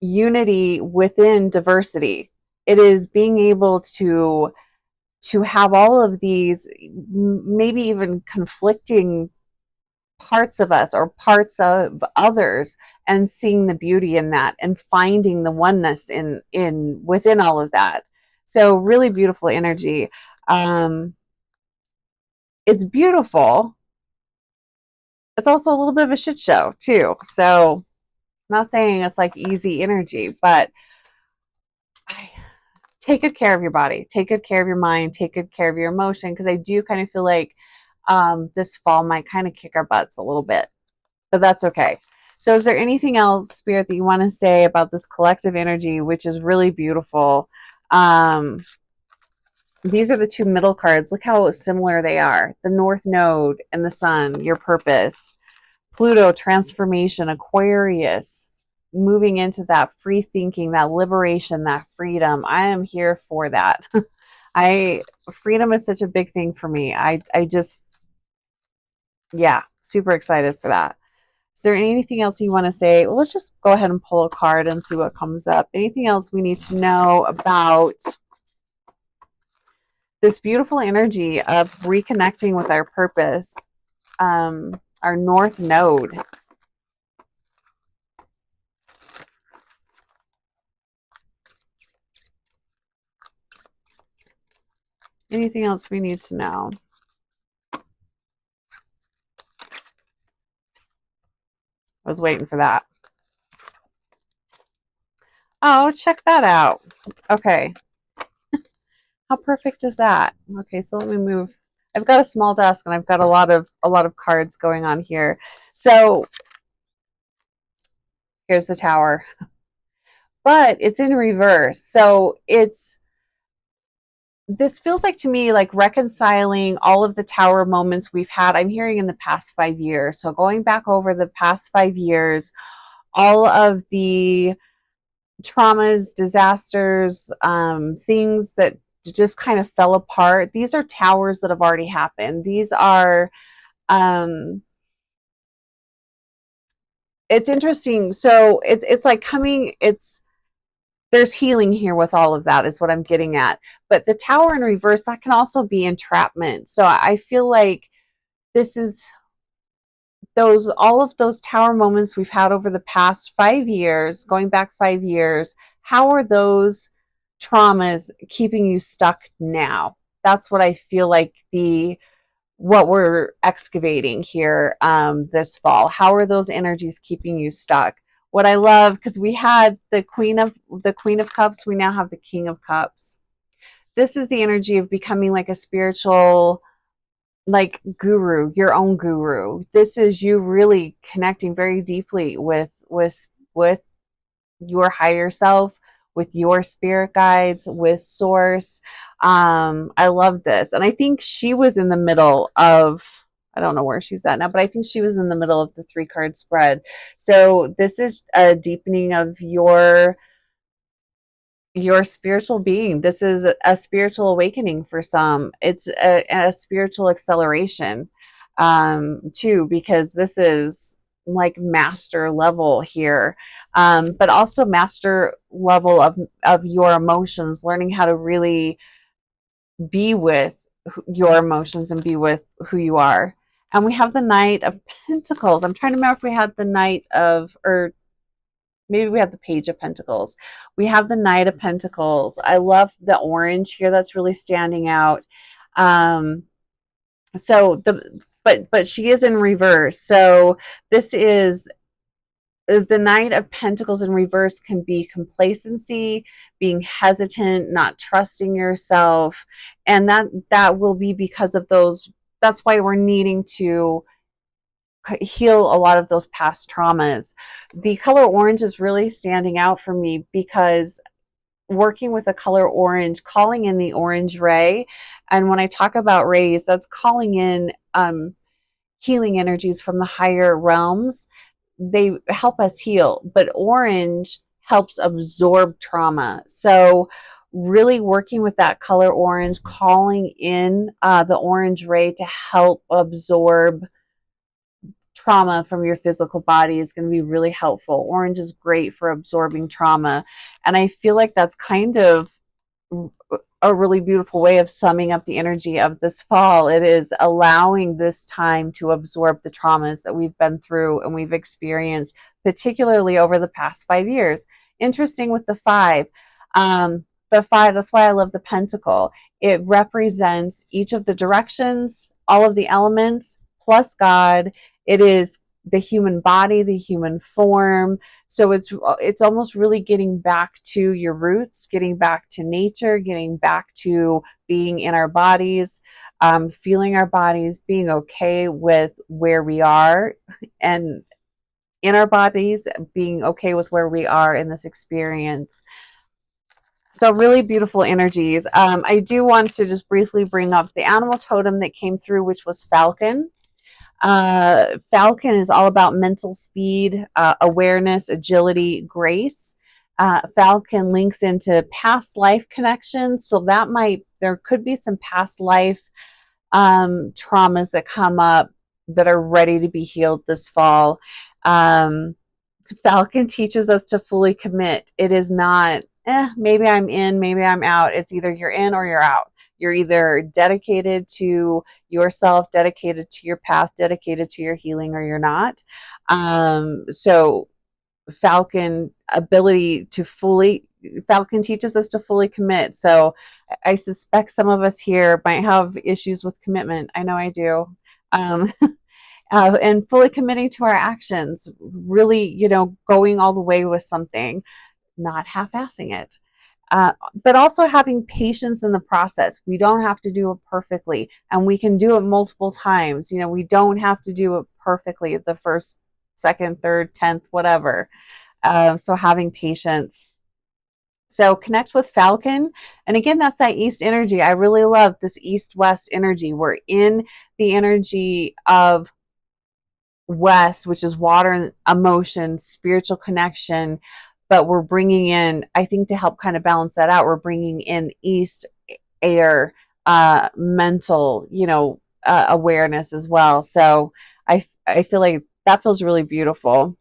unity within diversity. It is being able to have all of these maybe even conflicting parts of us or parts of others, and seeing the beauty in that and finding the oneness in within all of that. So really beautiful energy. It's beautiful. It's also a little bit of a shit show too. So I'm not saying it's like easy energy, but take good care of your body, take good care of your mind, take good care of your emotion, because I do kind of feel like this fall might kind of kick our butts a little bit, but that's okay. So is there anything else, Spirit, that you want to say about this collective energy, which is really beautiful? These are the two middle cards. Look how similar they are. The North Node and the Sun, your purpose. Pluto, transformation. Aquarius, moving into that free thinking, that liberation, that freedom. I am here for that. Freedom is such a big thing for me. I just, yeah, super excited for that. Is there anything else you want to say? Well, let's just go ahead and pull a card and see what comes up. Anything else we need to know about this beautiful energy of reconnecting with our purpose, our North Node? Anything else we need to know? I was waiting for that. Oh, check that out. Okay. How perfect is that? Okay, so let me move. I've got a small desk and I've got a lot of cards going on here. So here's the Tower. But it's in reverse. So this feels like to me like reconciling all of the Tower moments we've had. I'm hearing in the past 5 years. So going back over the past 5 years, all of the traumas, disasters, things that just kind of fell apart. These are towers that have already happened. These are, it's interesting. So it's like there's healing here with all of that is what I'm getting at. But the Tower in reverse, that can also be entrapment. So I feel like this is all of those Tower moments we've had over the past 5 years, going back 5 years. How are those traumas keeping you stuck now? That's what I feel like what we're excavating here this fall. How are those energies keeping you stuck? What I love, because we had the Queen of Cups, we now have the King of Cups. This is the energy of becoming like a spiritual, like, guru, your own guru. This is you really connecting very deeply with your higher self, with your spirit guides, with source. I love this. And I think she was in the middle of, I don't know where she's at now, but I think she was in the middle of the 3-card spread. So this is a deepening of your spiritual being. This is a spiritual awakening for some. It's a spiritual acceleration too, because this is like master level here, but also master level of your emotions, learning how to really be with your emotions and be with who you are. And we have the Knight of Pentacles. I'm trying to remember if we had the Knight of, or maybe we have the Page of Pentacles. We have the Knight of Pentacles. I love the orange here. That's really standing out. But she is in reverse. So this is the Knight of Pentacles in reverse can be complacency, being hesitant, not trusting yourself. And that will be because of those. That's why we're needing to heal a lot of those past traumas. The color orange is really standing out for me because working with the color orange, calling in the orange ray. And when I talk about rays, that's calling in healing energies from the higher realms. They help us heal, but orange helps absorb trauma. So really working with that color orange, calling in the orange ray to help absorb trauma from your physical body is going to be really helpful. Orange is great for absorbing trauma. And I feel like that's kind of a really beautiful way of summing up the energy of this fall. It is allowing this time to absorb the traumas that we've been through and we've experienced, particularly over the past 5 years. Interesting with the five. The five, that's why I love the pentacle. It represents each of the directions, all of the elements, plus God. It is the human body, the human form. So it's almost really getting back to your roots, getting back to nature, getting back to being in our bodies, feeling our bodies, being okay with where we are, and in our bodies, being okay with where we are in this experience. So really beautiful energies. I do want to just briefly bring up the animal totem that came through, which was Falcon. Falcon is all about mental speed, awareness, agility, grace. Falcon links into past life connections. So there could be some past life traumas that come up that are ready to be healed this fall. Falcon teaches us to fully commit. It is not, maybe I'm in, maybe I'm out. It's either you're in or you're out. You're either dedicated to yourself, dedicated to your path, dedicated to your healing, or you're not. So Falcon teaches us to fully commit. So I suspect some of us here might have issues with commitment. I know I do. And fully committing to our actions, really, going all the way with something, not half-assing it. But also having patience in the process. We don't have to do it perfectly, and we can do it multiple times. We don't have to do it perfectly the first, second, third, 10th, whatever. So having patience. So connect with Falcon. And again, that's that East energy. I really love this East-West energy. We're in the energy of West, which is water, emotion, spiritual connection, but we're bringing in, I think, to help kind of balance that out, we're bringing in East air, mental, awareness as well. So I feel like that feels really beautiful.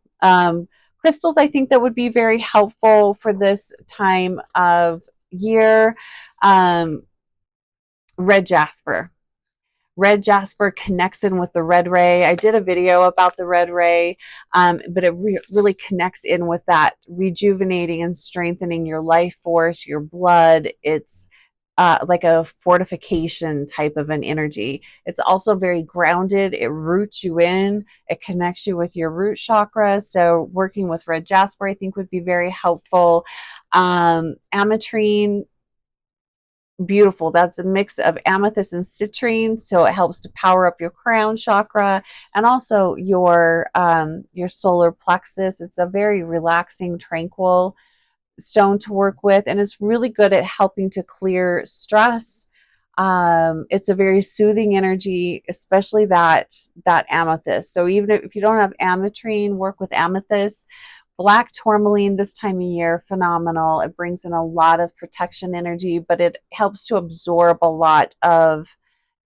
Crystals, I think that would be very helpful for this time of year. Red jasper. Red jasper connects in with the red ray. I did a video about the red ray, but it really connects in with that rejuvenating and strengthening your life force, your blood. It's like a fortification type of an energy. It's also very grounded. It roots you in. It connects you with your root chakra. So working with red jasper, I think, would be very helpful. Ametrine, beautiful. That's a mix of amethyst and citrine, so it helps to power up your crown chakra and also your solar plexus. It's a very relaxing, tranquil stone to work with, and it's really good at helping to clear stress. It's a very soothing energy, especially that amethyst. So even if you don't have ametrine, work with amethyst. Black tourmaline this time of year, phenomenal. It brings in a lot of protection energy, but it helps to absorb a lot of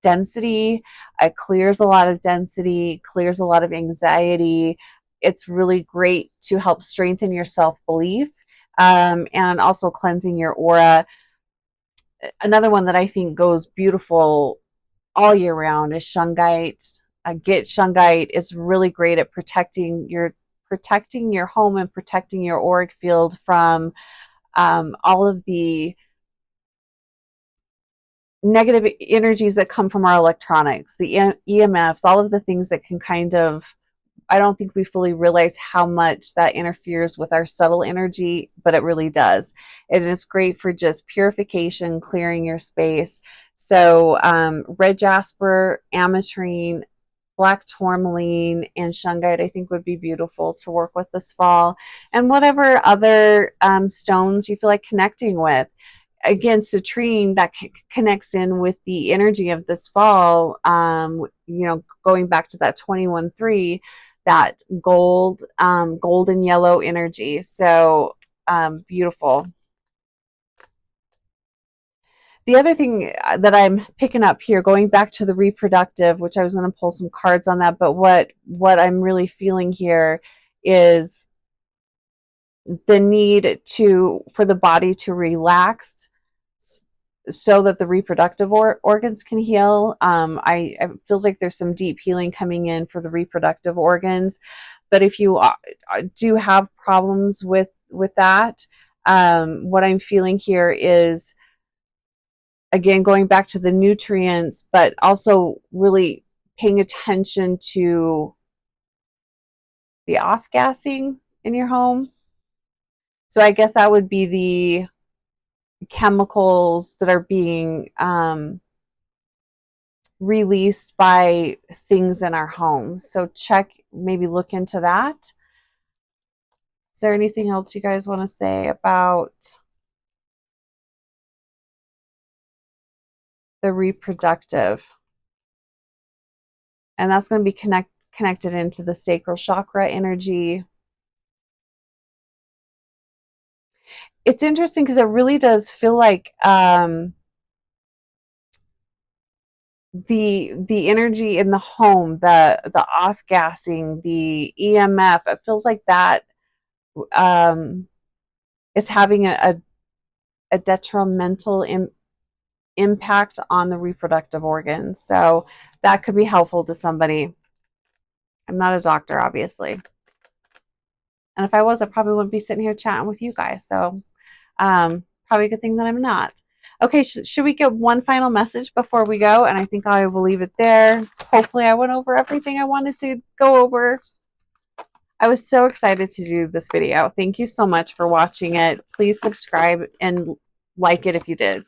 density. It clears a lot of density, clears a lot of anxiety. It's really great to help strengthen your self-belief, and also cleansing your aura. Another one that I think goes beautiful all year round is shungite. Get shungite is really great at protecting your home and protecting your auric field from all of the negative energies that come from our electronics, the EMFs, all of the things that can kind of, I don't think we fully realize how much that interferes with our subtle energy, but it really does. And it's great for just purification, clearing your space. So red jasper, ametrine, black tourmaline, and shungite, I think, would be beautiful to work with this fall. And whatever other stones you feel like connecting with. again, citrine that connects in with the energy of this fall, you know, going back to that 21-3, that gold, golden yellow energy. So beautiful. The other thing that I'm picking up here, going back to the reproductive, which I was going to pull some cards on that, but what I'm really feeling here is the need for the body to relax so that the reproductive organs can heal. It feels like there's some deep healing coming in for the reproductive organs, but if you do have problems with that, what I'm feeling here is, again, going back to the nutrients, but also really paying attention to the off-gassing in your home. So I guess that would be the chemicals that are being released by things in our homes. So maybe look into that. Is there anything else you guys want to say about the reproductive? And that's going to be connected into the sacral chakra energy. It's interesting because it really does feel like the energy in the home, the off gassing, the EMF, it feels like that is having a detrimental impact on the reproductive organs. So that could be helpful to somebody. I'm not a doctor, obviously. And if I was, I probably wouldn't be sitting here chatting with you guys. So probably a good thing that I'm not. Okay, should we get one final message before we go? And I think I will leave it there. Hopefully I went over everything I wanted to go over. I was so excited to do this video. Thank you so much for watching it. Please subscribe and like it if you did.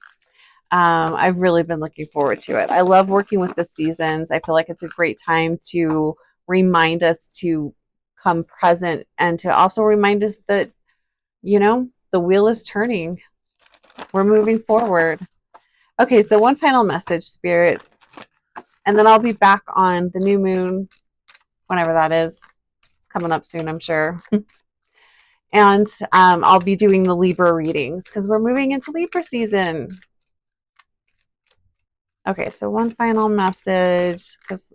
I've really been looking forward to it. I love working with the seasons. I feel like it's a great time to remind us to come present and to also remind us that, you know, the wheel is turning. We're moving forward. Okay, so one final message, Spirit, and then I'll be back on the new moon, whenever that is. It's coming up soon, I'm sure. And I'll be doing the Libra readings because we're moving into Libra season. Okay, so one final message, because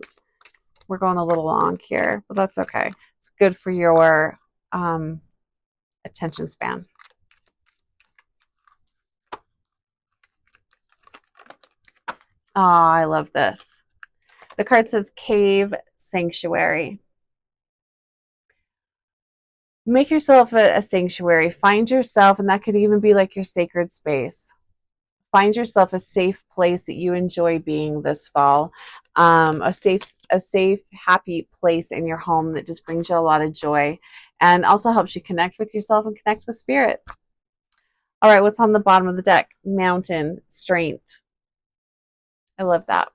we're going a little long here, but that's okay. It's good for your attention span. Oh, I love this. The card says Cave Sanctuary. Make yourself a sanctuary. Find yourself, and that could even be like your sacred space. Find yourself a safe place that you enjoy being this fall. A safe, happy place in your home that just brings you a lot of joy and also helps you connect with yourself and connect with spirit. All right, what's on the bottom of the deck? Mountain, strength. I love that.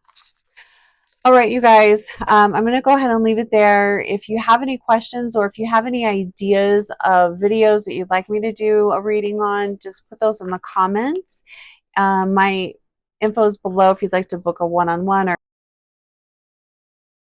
All right, you guys, I'm going to go ahead and leave it there. If you have any questions or if you have any ideas of videos that you'd like me to do a reading on, just put those in the comments. My info is below if you'd like to book a one-on-one or